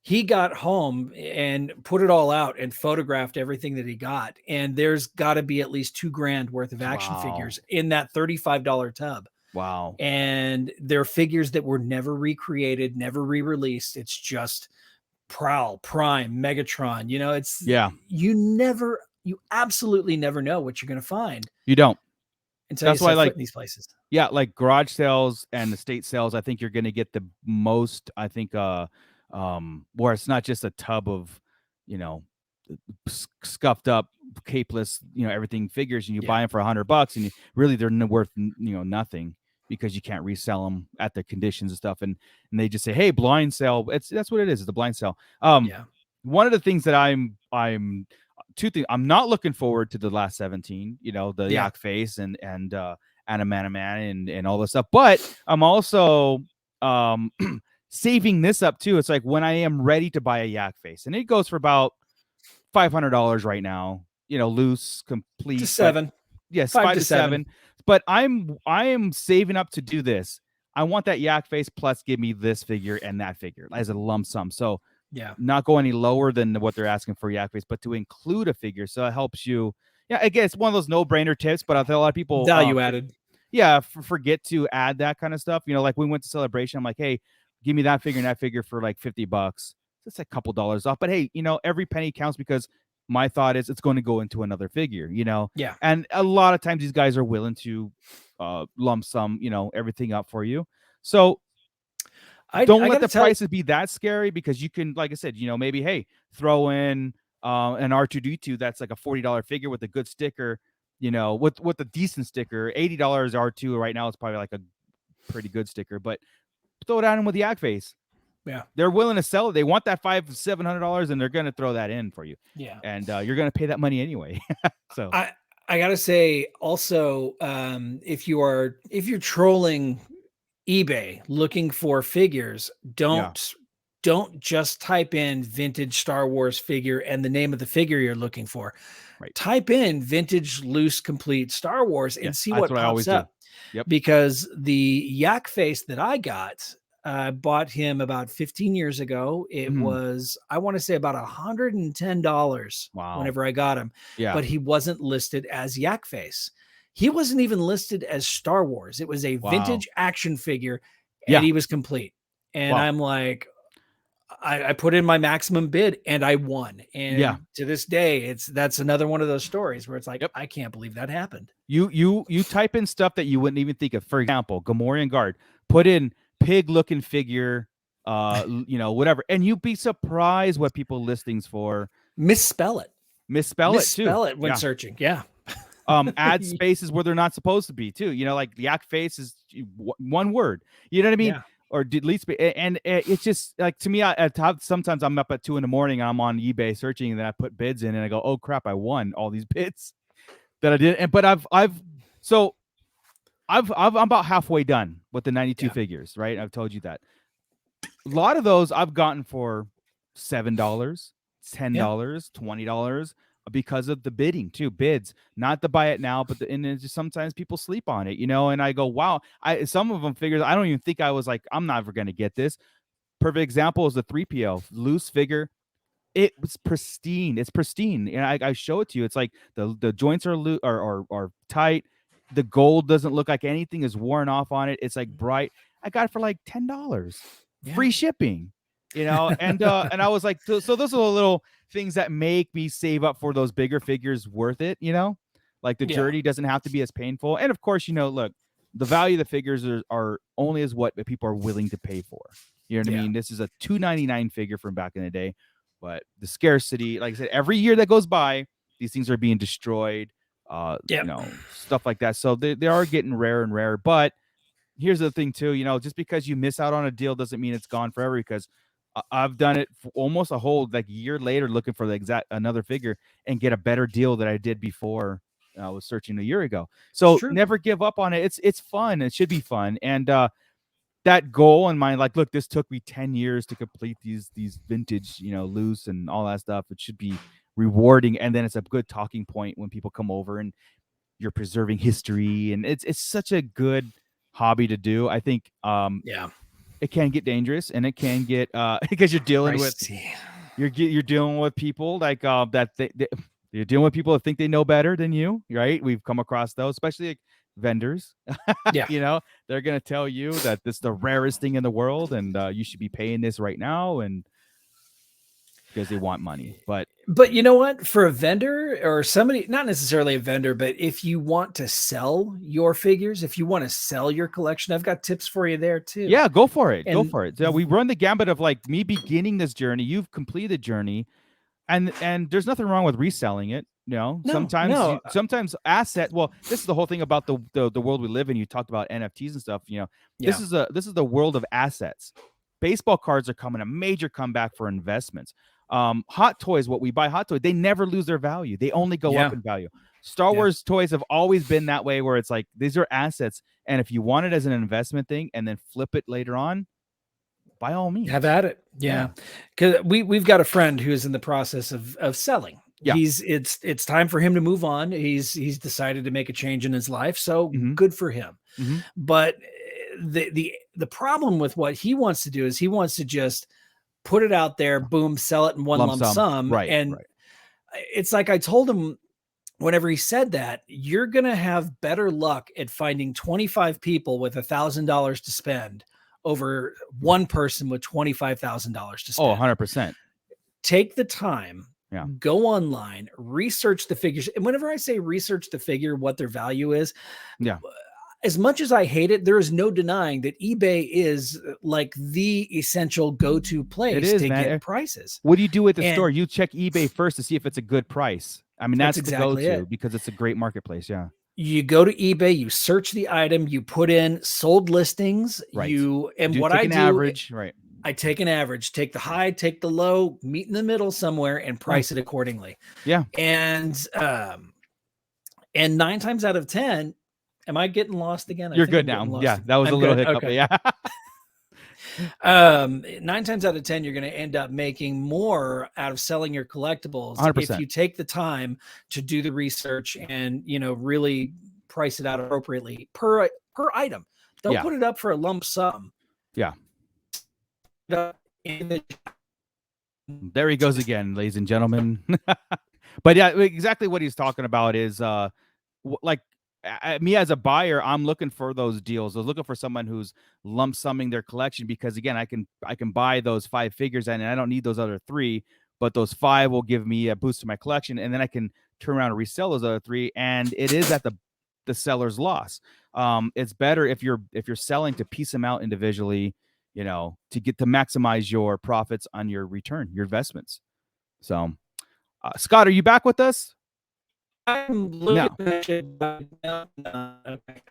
He got home and put it all out and photographed everything that he got. And there's got to be at least $2,000 worth of action figures in that $35 tub. Wow. And they're figures that were never recreated, never re-released. It's just Prowl, Prime, Megatron. You absolutely never know what you're going to find. You don't. until you That's why, set foot like, in these places. yeah, like garage sales and estate sales, I think you're gonna get the most, I think, where it's not just a tub of, you know, scuffed up, capeless, everything figures, and you buy Yeah. them for $100, and really they're worth nothing because you can't resell them at the conditions and stuff, and they just say, hey, blind sale. That's what it is. It's a blind sale. Yeah. One of the things that I'm two things. I'm not looking forward to the last 17, the Yeah. yak face and Animaniman and all this stuff. But I'm also um saving this up too. It's like when I am ready to buy a yak face, and it goes for about $500 right now. Loose, To complete, but 7. yes, 5 five to to 7. seven. But I am saving up to do this. I want that yak face plus give me this figure and that figure as a lump sum. So Yeah. not go any lower than what they're asking for yak face, but to include a figure. So it helps you. Yeah, again, it's one of those no-brainer tips, but I think a lot of people Value added. forget to add that kind of stuff. Like we went to Celebration. I'm like, hey, give me that figure and that figure for like $50. That's a couple dollars off. But hey, every penny counts because my thought is it's going to go into another figure, Yeah. And a lot of times these guys are willing to lump sum, everything up for you. So don't I let got to the tell you, prices be that scary because you can, like I said, maybe, hey, throw in an R2D2 that's like a $40 figure with a good sticker, with a decent sticker. $80 R2 right now is probably like a pretty good sticker, but throw it on with the yak face. yeah. They're willing to sell it. They want that $700, and they're going to throw that in for you. Yeah. And you're going to pay that money anyway. So I gotta say also, if you're trolling eBay looking for figures, yeah, don't just type in vintage Star Wars figure and the name of the figure you're looking for. right. Type in vintage loose complete Star Wars and Yes, see that's what what I always pops do. up. Yep. Because the yak face that I got, bought him about 15 years ago. It Mhm. was, I want to say, about $110 Wow. whenever I got him, Yeah. but he wasn't listed as yak face. He wasn't even listed as Star Wars. It was a Wow. vintage action figure and Yeah. he was complete. And Wow. I'm like, I put in my maximum bid and I won. Yeah. And to this day, that's another one of those stories where it's like, Yep. I can't believe that happened. You type in stuff that you wouldn't even think of. For example, Gamorrean guard. Put in pig looking figure, whatever, and you'd be surprised what people listings for. Misspell it. Misspell it too. Misspell it when Yeah. searching. Yeah. Add spaces where they're not supposed to be too. Like the yak face is one word. You know what I mean? Yeah. Or delete space, and it's just like to me. Sometimes I'm up at 2 a.m. and I'm on eBay searching, and then I put bids in, and I go, "Oh crap! I won all these bids that I did." But I'm about halfway done with the 92 Yeah. figures, right? I've told you that. A lot of those I've gotten for $7, Yeah. $10, $20 because of the bidding too. Bids, not to buy it now, but and it's just sometimes people sleep on it, and I go, wow. Some of them figures I don't even think I was like, I'm never gonna get this. Perfect example is the 3PO loose figure. It was pristine. It's pristine, and I show it to you. It's like the joints are loose or tight. The gold doesn't look like anything is worn off on it. It's like bright. I got it for like $10, Yeah. free shipping. And I was like, so those are the little things that make me save up for those bigger figures worth it. Like the Yeah. journey doesn't have to be as painful. And of course, look, the value of the figures are only as what people are willing to pay for. You know what I Yeah. mean? This is a $2.99 figure from back in the day. But the scarcity, like I said, every year that goes by, these things are being destroyed, Yep. stuff like that. So they are getting rarer and rarer. But here's the thing too, just because you miss out on a deal doesn't mean it's gone forever. Because I've done it for almost a whole like year later, looking for the exact another figure and get a better deal than I did before I was searching a year ago. It's So true. never give up on it. It's fun. It should be fun. And that goal in mind, like, look, this took me 10 years to complete these vintage, loose and all that stuff. It should be rewarding, and then it's a good talking point when people come over and you're preserving history, and it's such a good hobby to do. I think Yeah. it can get dangerous, and it can get because you're dealing with Pricey. you're dealing with people like you're dealing with people that think they know better than you, right? We've come across those, especially like vendors. Yeah. They're gonna tell you that this is the rarest thing in the world, and you should be paying this right now, and because they want money. But But you know what? For a vendor or somebody, not necessarily a vendor, but if you want to sell your figures, if you want to sell your collection, I've got tips for you there too. Yeah, go for it. Go And for it. So we run the gambit of like me beginning this journey. You've completed the journey, and there's nothing wrong with reselling it. no, Sometimes no, asset. Well, this is the whole thing about the world we live in. You talked about NFTs and stuff. yeah, This is the world of assets. Baseball cards are coming a major comeback for investments. Hot toys, what we buy hot toys, they never lose their value. They only go up yeah, in value. Star yeah. Wars toys have always been that way, where it's like these are assets, and if you want it as an investment thing and then flip it later on, by all Have means. at it. Yeah. Because we've got a friend who's in the process of selling. Yeah. It's time for him to move on. He's decided to make a change in his life. So Mm-hmm. good for him. Mm-hmm. But the problem with what he wants to do is he wants to just put it out there, boom, sell it in one lump sum. Right. And Right. it's like I told him whenever he said that, you're going to have better luck at finding 25 people with $1,000 to spend over one person with $25,000 to spend. Oh, 100%. Take the time, Yeah. go online, research the figures. And whenever I say research the figure, what their value is, Yeah. as much as I hate it, there is no denying that eBay is like the essential go-to place to get prices. What do you do at the And store? You check eBay first to see if it's a good price. I mean, that's the exactly go-to it. because it's a great marketplace. Yeah. You go to eBay, you search the item, you put in sold listings, Right. what I do, average, right? I take an average, take the high, take the low, meet in the middle somewhere, and price it accordingly. Yeah. And 9 times out of 10, am I getting lost again? You're good now. Yeah, that was a little hiccup. Okay. Yeah. 9 times out of 10, you're going to end up making more out of selling your collectibles 100%. if you take the time to do the research and really price it out appropriately per item. Don't put it up for a lump sum. Yeah. There he goes again, ladies and gentlemen. But yeah, exactly what he's talking about is like me as a buyer, I'm looking for those deals. I was looking for someone who's lump summing their collection because again, I can buy those 5 figures and I don't need those other 3, but those 5 will give me a boost to my collection, and then I can turn around and resell those other 3, and it is at the seller's loss. It's better if you're selling to piece them out individually, to get to maximize your profits on your return, your investments. So, Scott, are you back with us? I'm looking no.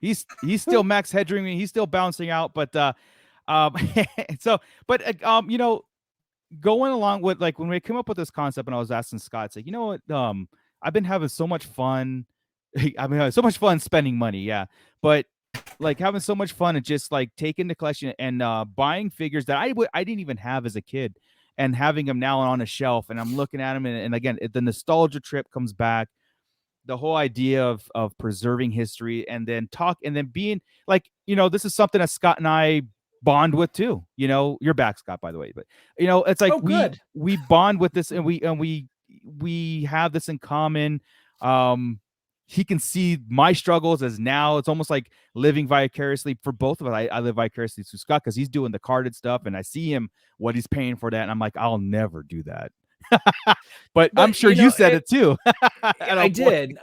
He's still max headrooming. He's still bouncing out, but going along with like when we came up with this concept, and I was asking Scott, it's like, you know what? I've been having so much fun. I've been having so much fun spending money, yeah, but like having so much fun and just like taking the collection and buying figures that I didn't even have as a kid, and having them now on a shelf, and I'm looking at them, and again, the nostalgia trip comes back. The whole idea of preserving history and then being like, this is something that Scott and I bond with too. You're back, Scott, by the way, but it's like we bond with this, and we have this in common. He can see my struggles as now it's almost like living vicariously for both of us. I live vicariously through Scott because he's doing the carded stuff, and I see him what he's paying for that, and I'm like, I'll never do that. but I'm sure you said it too. I did.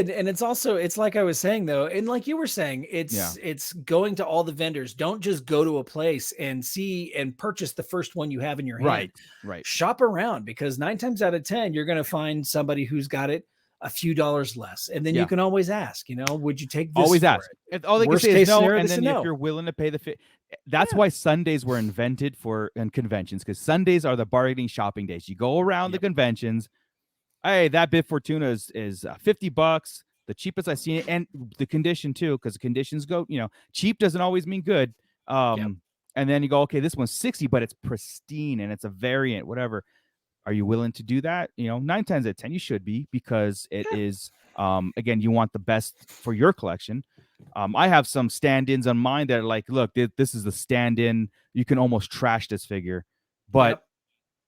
And it's like I was saying though, and like you were saying, it's going to all the vendors. Don't just go to a place and see and purchase the first one you have in your hand. Right. Shop around, because 9 times out of 10, you're going to find somebody who's got it a few dollars less. And then you can always ask, would you take this? Always ask. All they can say is no. Scenario, and then if you're willing to pay the fee, that's why Sundays were invented and conventions, because Sundays are the bargaining shopping days. You go around the conventions. Hey, that Bib Fortuna is $50, the cheapest I've seen it, and the condition too, because the conditions go, cheap doesn't always mean good. And then you go, okay, this one's $60, but it's pristine and it's a variant, whatever. Are you willing to do that? 9 times out of 10, you should be, because it is, again, you want the best for your collection. I have some stand-ins on mine that are like, look, this is the stand-in. You can almost trash this figure, but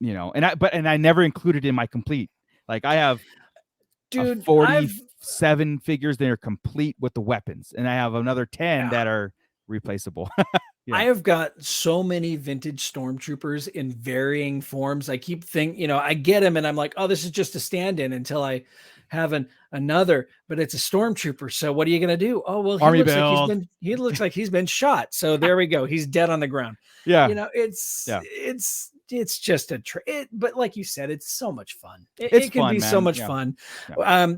and I never included in my complete. Like I have 47 figures that are complete with the weapons, and I have another 10 that are replaceable. I have got so many vintage stormtroopers in varying forms. I keep thinking, I get them and I'm like, oh, this is just a stand-in until I have another, but it's a stormtrooper. So what are you going to do? Oh, well, Army build. he looks like he's been shot. So there we go. He's dead on the ground. Yeah. It's just but like you said, it's so much fun. It can fun, be man. so much fun.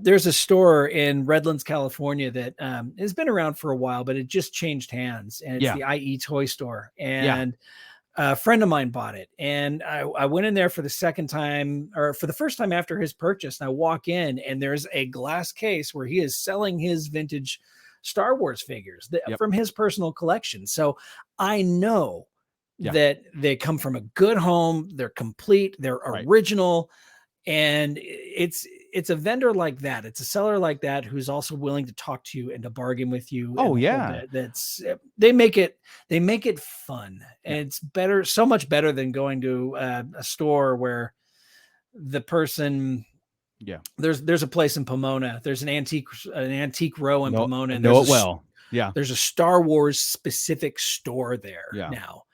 There's a store in Redlands, California that has been around for a while, but it just changed hands, and it's the IE Toy Store. And a friend of mine bought it, and I went in there for the second time, or for the first time after his purchase. And I walk in, and there's a glass case where he is selling his vintage Star Wars figures from his personal collection. So I know that they come from a good home, they're complete, they're original, and it's a vendor like that. It's a seller like that who's also willing to talk to you and to bargain with you. Oh yeah, they make it fun, and it's better, so much better than going to a store where the person. Yeah, there's a place in Pomona. There's an antique row in Pomona. And there's a Star Wars specific store there now.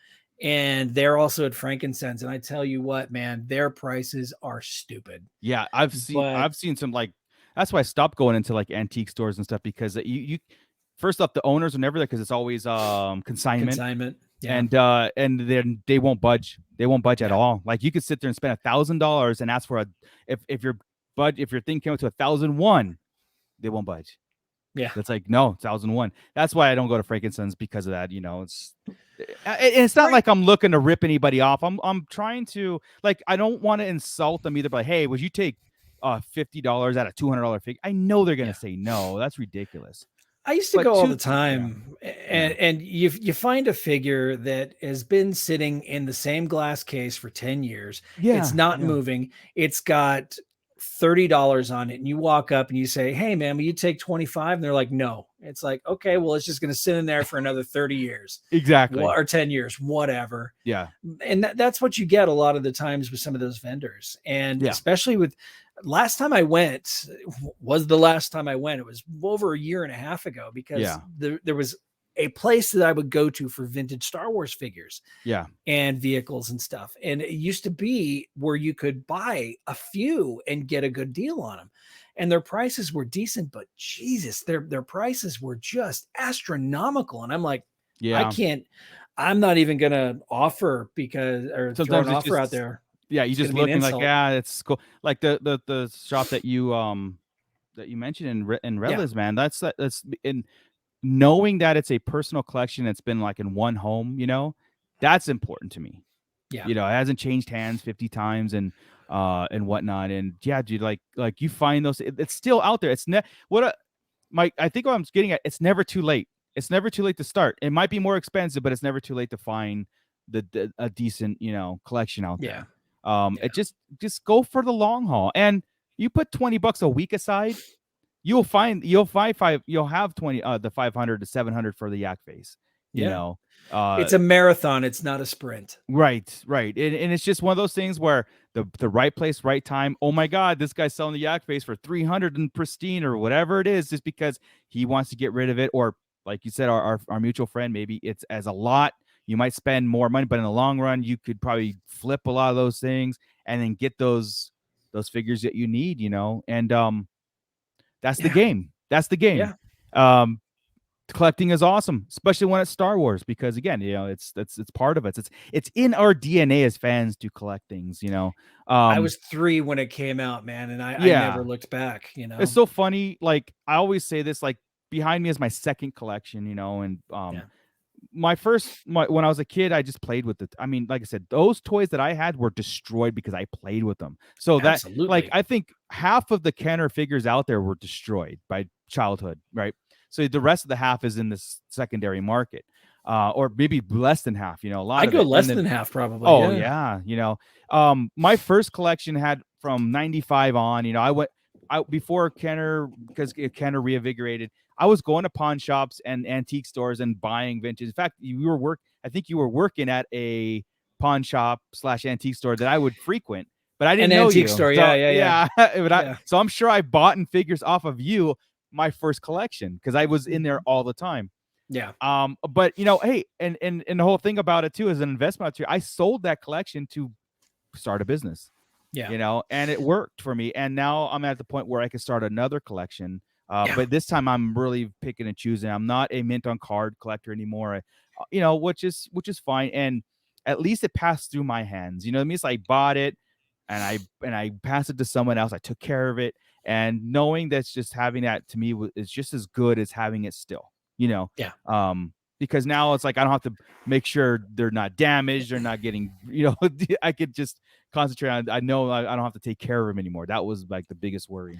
And they're also at Frankincense. And I tell you what, man, their prices are stupid. Yeah, I've seen some, like, that's why I stopped going into like antique stores and stuff, because you first off, the owners are never there because it's always consignment. Yeah. And then they won't budge. They won't budge at all. Like, you could sit there and spend $1,000 and ask for if your thing came up to 1,001, they won't budge. Yeah, it's like, no, 1,001. That's why I don't go to Frankincense, because of that. It's not like I'm looking to rip anybody off. I'm trying to, like, I don't want to insult them either. But hey, would you take $50 at a $200 figure? I know they're gonna say no. That's ridiculous. I used to go all the time, and you find a figure that has been sitting in the same glass case for 10 years. It's not moving. It's got $30 on it, and you walk up and you say, hey man, will you take 25? And they're like, no. It's like, okay, well, it's just going to sit in there for another 30 years. Exactly. Or 10 years, whatever. Yeah. And that's what you get a lot of the times with some of those vendors. And especially with it was the last time I went. It was over a year and a half ago, because there was a place that I would go to for vintage Star Wars figures and vehicles and stuff. And it used to be where you could buy a few and get a good deal on them. And their prices were decent, but Jesus, their prices were just astronomical. And I'm like, I'm not even going to offer throw an offer out there. Yeah. You just looking like, it's cool. Like the shop that you mentioned in Redlands, man, that's in, knowing that it's a personal collection that's been like in one home, that's important to me. Yeah. It hasn't changed hands 50 times and whatnot. And dude, like you find those, it's still out there. It's I think what I'm getting at, it's never too late. It's never too late to start. It might be more expensive, but it's never too late to find a decent, collection out there. It just go for the long haul. And you put $20 a week aside, you'll have 20 the 500 to 700 for the yak face. It's a marathon, it's not a sprint. Right. And it's just one of those things where the right place, right time. Oh my God, this guy's selling the yak face for 300 and pristine or whatever it is, just because he wants to get rid of it. Or like you said, our mutual friend, maybe it's as a lot. You might spend more money, but in the long run, you could probably flip a lot of those things and then get those figures that you need, and that's the game. That's the game. Yeah. Collecting is awesome, especially when it's Star Wars, because again, it's part of it. It's in our DNA as fans to collect things. I was 3 when it came out, man, and I never looked back. It's so funny. Like, I always say this, like, behind me is my second collection. And my first, when I was a kid, I just played with it. I mean, like I said, those toys that I had were destroyed because I played with them. So Absolutely. like, I think half of the Kenner figures out there were destroyed by childhood, right? So the rest of the half is in this secondary market, or maybe less than half. A lot. I go less than half, probably. Oh yeah. My first collection had from 95 on. I went before Kenner, because Kenner reinvigorated. I was going to pawn shops and antique stores and buying vintage. In fact, I think you were working at a pawn shop / antique store that I would frequent, but I didn't know antique you. Store, so, yeah. So I'm sure I bought figures off of you my first collection, because I was in there all the time. Yeah. But hey, and the whole thing about it too is an investment too. I sold that collection to start a business, Yeah. and it worked for me. And now I'm at the point where I can start another collection. Yeah. But this time I'm really picking and choosing. I'm not a mint on card collector anymore. Which is fine. And at least it passed through my hands. You know what I mean? It's like I bought it and I passed it to someone else. I took care of it. And knowing that's just having that to me is just as good as having it still, you know. Yeah. Because now it's like I don't have to make sure they're not damaged, they're not getting, I could just concentrate on. I know I don't have to take care of them anymore. That was like the biggest worry.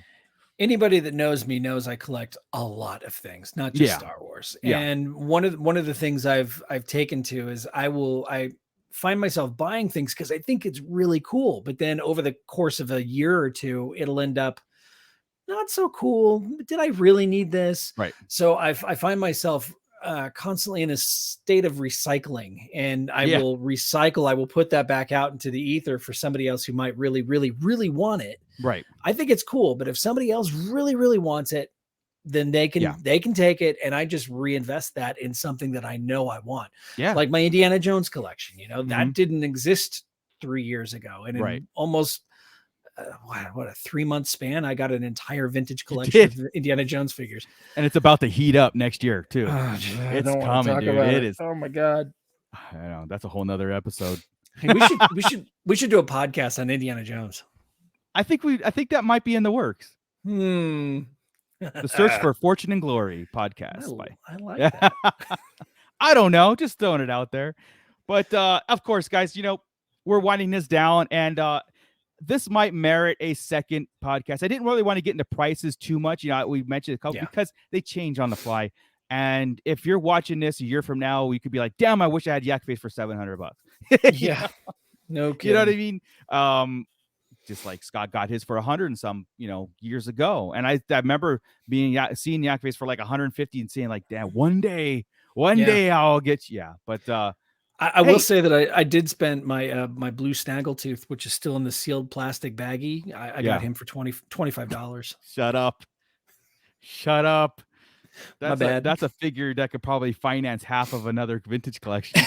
Anybody that knows me knows I collect a lot of things, not just Yeah, Star Wars. yeah, And one of the things I've taken to is I find myself buying things because I think it's really cool, but then over the course of a year or two, it'll end up not so cool. Did I really need this? right. So I find myself constantly in a state of recycling, and I Yeah, will recycle. I will put that back out into the ether for somebody else who might really, really, really want it. right. I think it's cool, but if somebody else really, really wants it, then they Yeah, can take it, and I just reinvest that in something that I know I want. yeah. Like my Indiana Jones collection, Hmm. that didn't exist 3 years ago, and Right. in almost what a 3-month span, I got an entire vintage You collection did, of Indiana Jones figures. and it's about to heat up next year too. Oh, I It's don't want to coming, talk dude. about It it. is. Oh my god. I know that's a whole nother episode. Hey, we should do a podcast on Indiana Jones. I think that might be in the works. Hmm. The Search for Fortune and Glory podcast by. I like that. I don't know, just throwing it out there. But of course, guys, we're winding this down, and this might merit a second podcast. I didn't really want to get into prices too much. We mentioned a couple Yeah. because they change on the fly. And if you're watching this a year from now, you could be like, "Damn, I wish I had Yak Face for $700." Yeah. No You know what I kidding. mean? Just like Scott got his for 100 and some, years ago. And I remember seeing Yak Face for like 150 and saying like, "Damn, one day Yeah. I'll get you." Yeah, but I will hey, say that I did spend my blue snaggletooth, which is still in the sealed plastic baggie. I got yeah, him for $25. shut up, shut up. My That's a bad. that's a figure that could probably finance half of another vintage collection,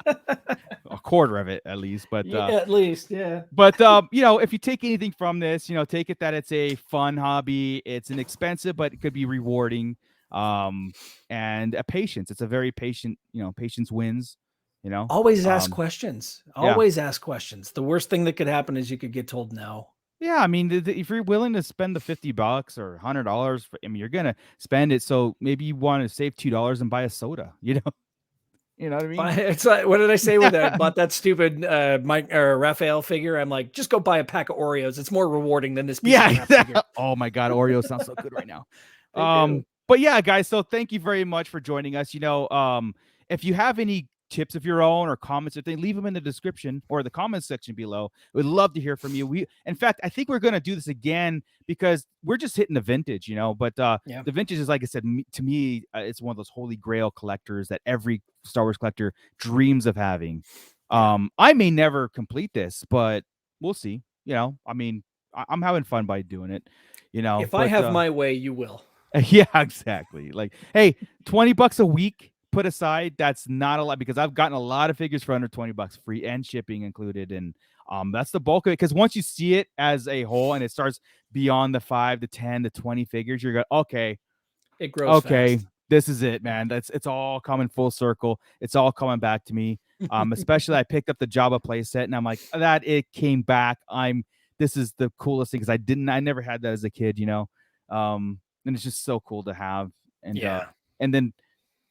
a quarter of it at least. But Yeah, at least, yeah. if you take anything from this, take it that it's a fun hobby. It's inexpensive, but it could be rewarding. And a patience. It's a very patient. Patience wins. You know. Always ask Um, questions. yeah. Always ask questions. The worst thing that could happen is you could get told no. Yeah, I mean, if you're willing to spend the $50 or $100, you're gonna spend it. So maybe you want to save $2 and buy a soda. You know what I mean? It's like, what did I say when I bought that stupid Mike or Raphael figure? I'm like, just go buy a pack of Oreos. It's more rewarding than this piece of crap figure. Oh my God, Oreo sounds so good right now. They do. But yeah, guys. So thank you very much for joining us. If you have any tips of your own or comments or things, leave them in the description or the comments section below. We'd love to hear from you. In fact, I think we're gonna do this again because we're just hitting the vintage, But Yeah. the vintage is, like I said, to me, it's one of those holy grail collectors that every Star Wars collector dreams of having. Yeah. I may never complete this, but we'll see. I mean, I'm having fun by doing it. If I But have my way, you will. yeah, exactly. Like, hey, $20 a week put aside, that's not a lot because I've gotten a lot of figures for under $20 free and shipping included. And that's the bulk of it. Because once you see it as a whole and it starts beyond the 5 to 10 to 20 figures, you're going, It grows fast. this is it, man. It's all coming full circle. It's all coming back to me. Especially I picked up the Jabba playset and I'm like, that it came back. This is the coolest thing because I never had that as a kid, and it's just so cool to have. And Yeah. and then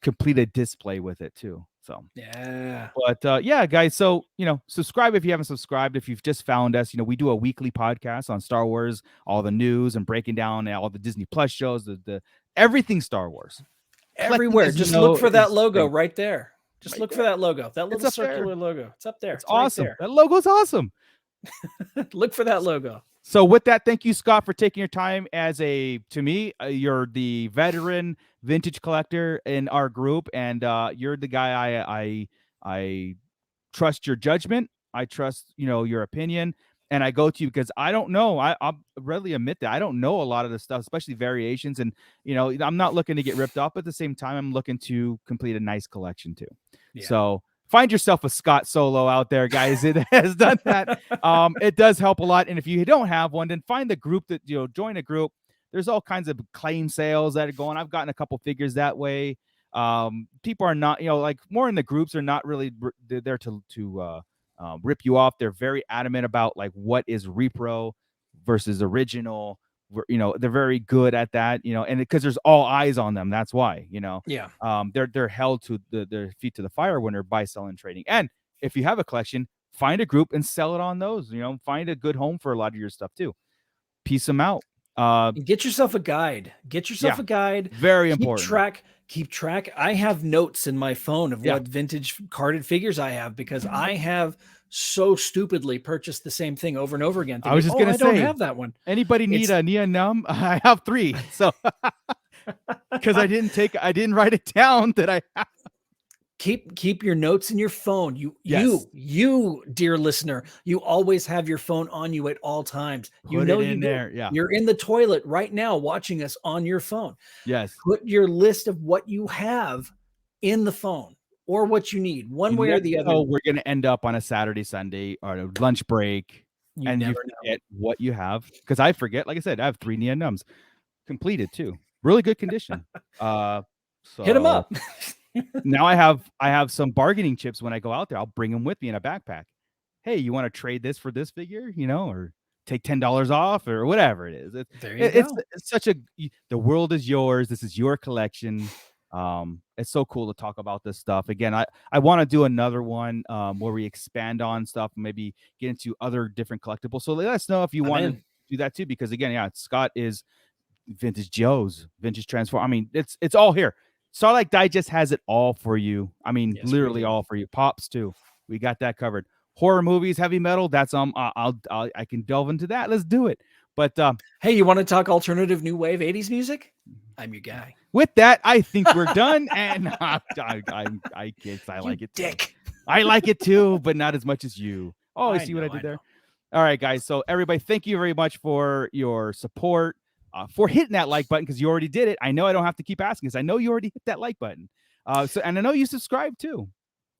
complete a display with it too. So Yeah. but yeah, guys. So subscribe if you haven't subscribed. If you've just found us, we do a weekly podcast on Star Wars, all the news and breaking down all the Disney Plus shows, the everything Star Wars. Everywhere. Collecting, Just look for that is logo great. right there. Just Right look there. for that logo. That It's little up there. circular logo. It's up there. It's Right awesome. there. That logo's awesome. Look for that logo. So with that, thank you, Scott, for taking your time to me, you're the veteran vintage collector in our group, and you're the guy I trust your judgment. I trust, your opinion. and I go to you because I don't know. I'll readily admit that I don't know a lot of this stuff, especially variations. And I'm not looking to get ripped off, but at the same time, I'm looking to complete a nice collection too. Yeah. So find yourself a Scott Solo out there, guys. It has done that. It does help a lot. And if you don't have one, then find the group that join a group. There's all kinds of claim sales that are going. I've gotten a couple figures that way. People are not, like more in the groups are not really they're there to rip you off. They're very adamant about like what is repro versus original. They're very good at that, and because there's all eyes on them. That's why, Yeah. they're held to their feet to the fire when they're buy, selling, trading. And if you have a collection, find a group and sell it on those. Find a good home for a lot of your stuff too. Piece them out. Get yourself a guide. Get yourself a guide. Very important. Keep track. I have notes in my phone of what vintage carded figures I have because I have so stupidly purchased the same thing over and over again. Thinking, I was just gonna say, I don't have that one. Anybody need a Nia Num? I have 3. So because I didn't write it down that I have. Keep your notes in your phone. You, dear listener, you always have your phone on you at all times. Put it in there. Yeah. You're in the toilet right now watching us on your phone. Yes. Put your list of what you have in the phone or what you need, one way or the other. We're going to end up on a Saturday, Sunday, or a lunch break, and you forget what you have. Because I forget, like I said, I have 3 Nia Nums completed too. Really good condition. So hit them up. Now I have some bargaining chips when I go out there. I'll bring them with me in a backpack. Hey, you want to trade this for this figure, or take $10 off or whatever it is. It's such the world is yours. This is your collection. It's so cool to talk about this stuff. Again, I want to do another one where we expand on stuff, maybe get into other different collectibles. So let us know if you want to do that too, because again, Scott is Vintage Joe's, Vintage Transform. I mean, it's all here. Starlight Digest has it all for you. I mean, literally all for you. Pops too. We got that covered. Horror movies, heavy metal. That's I can delve into that. Let's do it. But hey, you want to talk alternative new wave 80s music? I'm your guy. With that, I think we're done. And I guess I like it. Dick. I like it too, but not as much as you. Oh, I see what I did there. All right, guys. So everybody, thank you very much for your support. For hitting that like button, because you already did it. I know I don't have to keep asking, because I know you already hit that like button. And I know you subscribe too.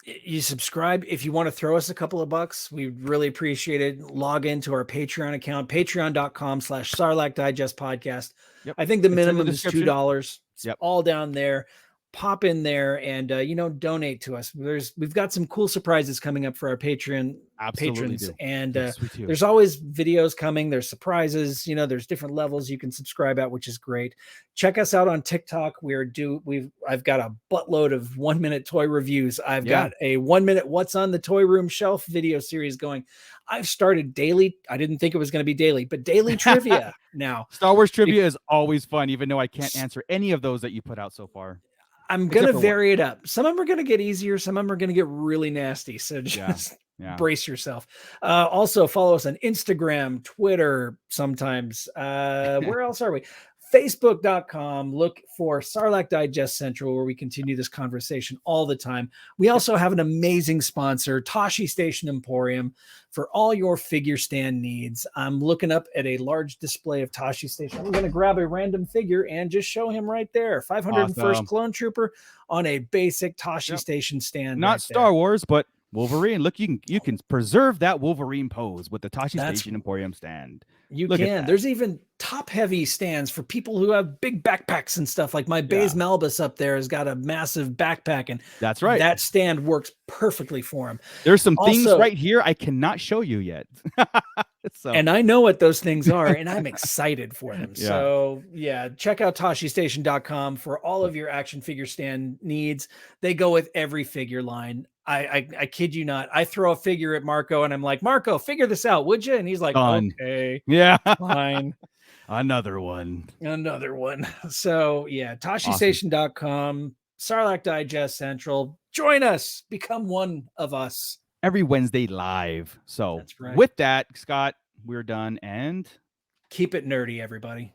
You subscribe. If you want to throw us a couple of bucks, we'd really appreciate it. Log into our Patreon account, patreon.com/Sarlacc Digest Podcast. Yep. I think the minimum is $2. It's all down there. Pop in there and donate to us. We've got some cool surprises coming up for our Patreon patrons, and there's always videos coming. There's surprises. There's different levels you can subscribe at, which is great. Check us out on TikTok. I've got a buttload of 1-minute toy reviews. I've got a 1-minute what's on the toy room shelf video series going. I've started daily. I didn't think it was going to be daily, but daily trivia now. Star Wars trivia is always fun, even though I can't answer any of those that you put out so far. I'm going to vary it up. Some of them are going to get easier. Some of them are going to get really nasty. So just brace yourself. Also follow us on Instagram, Twitter, sometimes. Where else are we? Facebook.com. Look for Sarlacc Digest Central, where we continue this conversation all the time. We also have an amazing sponsor, Tashi Station Emporium, for all your figure stand needs. I'm looking up at a large display of Tashi Station. I'm going to grab a random figure and just show him right there. 501st Clone Trooper on a basic Tashi Station stand. Not Star Wars, but Wolverine. Look, you can preserve that Wolverine pose with the Tashi Station Emporium stand. You can. There's even top-heavy stands for people who have big backpacks and stuff. Like my Baze Malbus up there has got a massive backpack, and that's right. That stand works perfectly for him. There's some things right here I cannot show you yet. And I know what those things are, and I'm excited for them. So check out TashiStation.com for all of your action figure stand needs. They go with every figure line. I kid you not. I throw a figure at Marco and I'm like, Marco, figure this out, would you? And he's like, okay, fine. Another one. So TashiStation.com, Sarlacc Digest Central. Join us. Become one of us. Every Wednesday live. So with that, Scott, we're done, and keep it nerdy, everybody.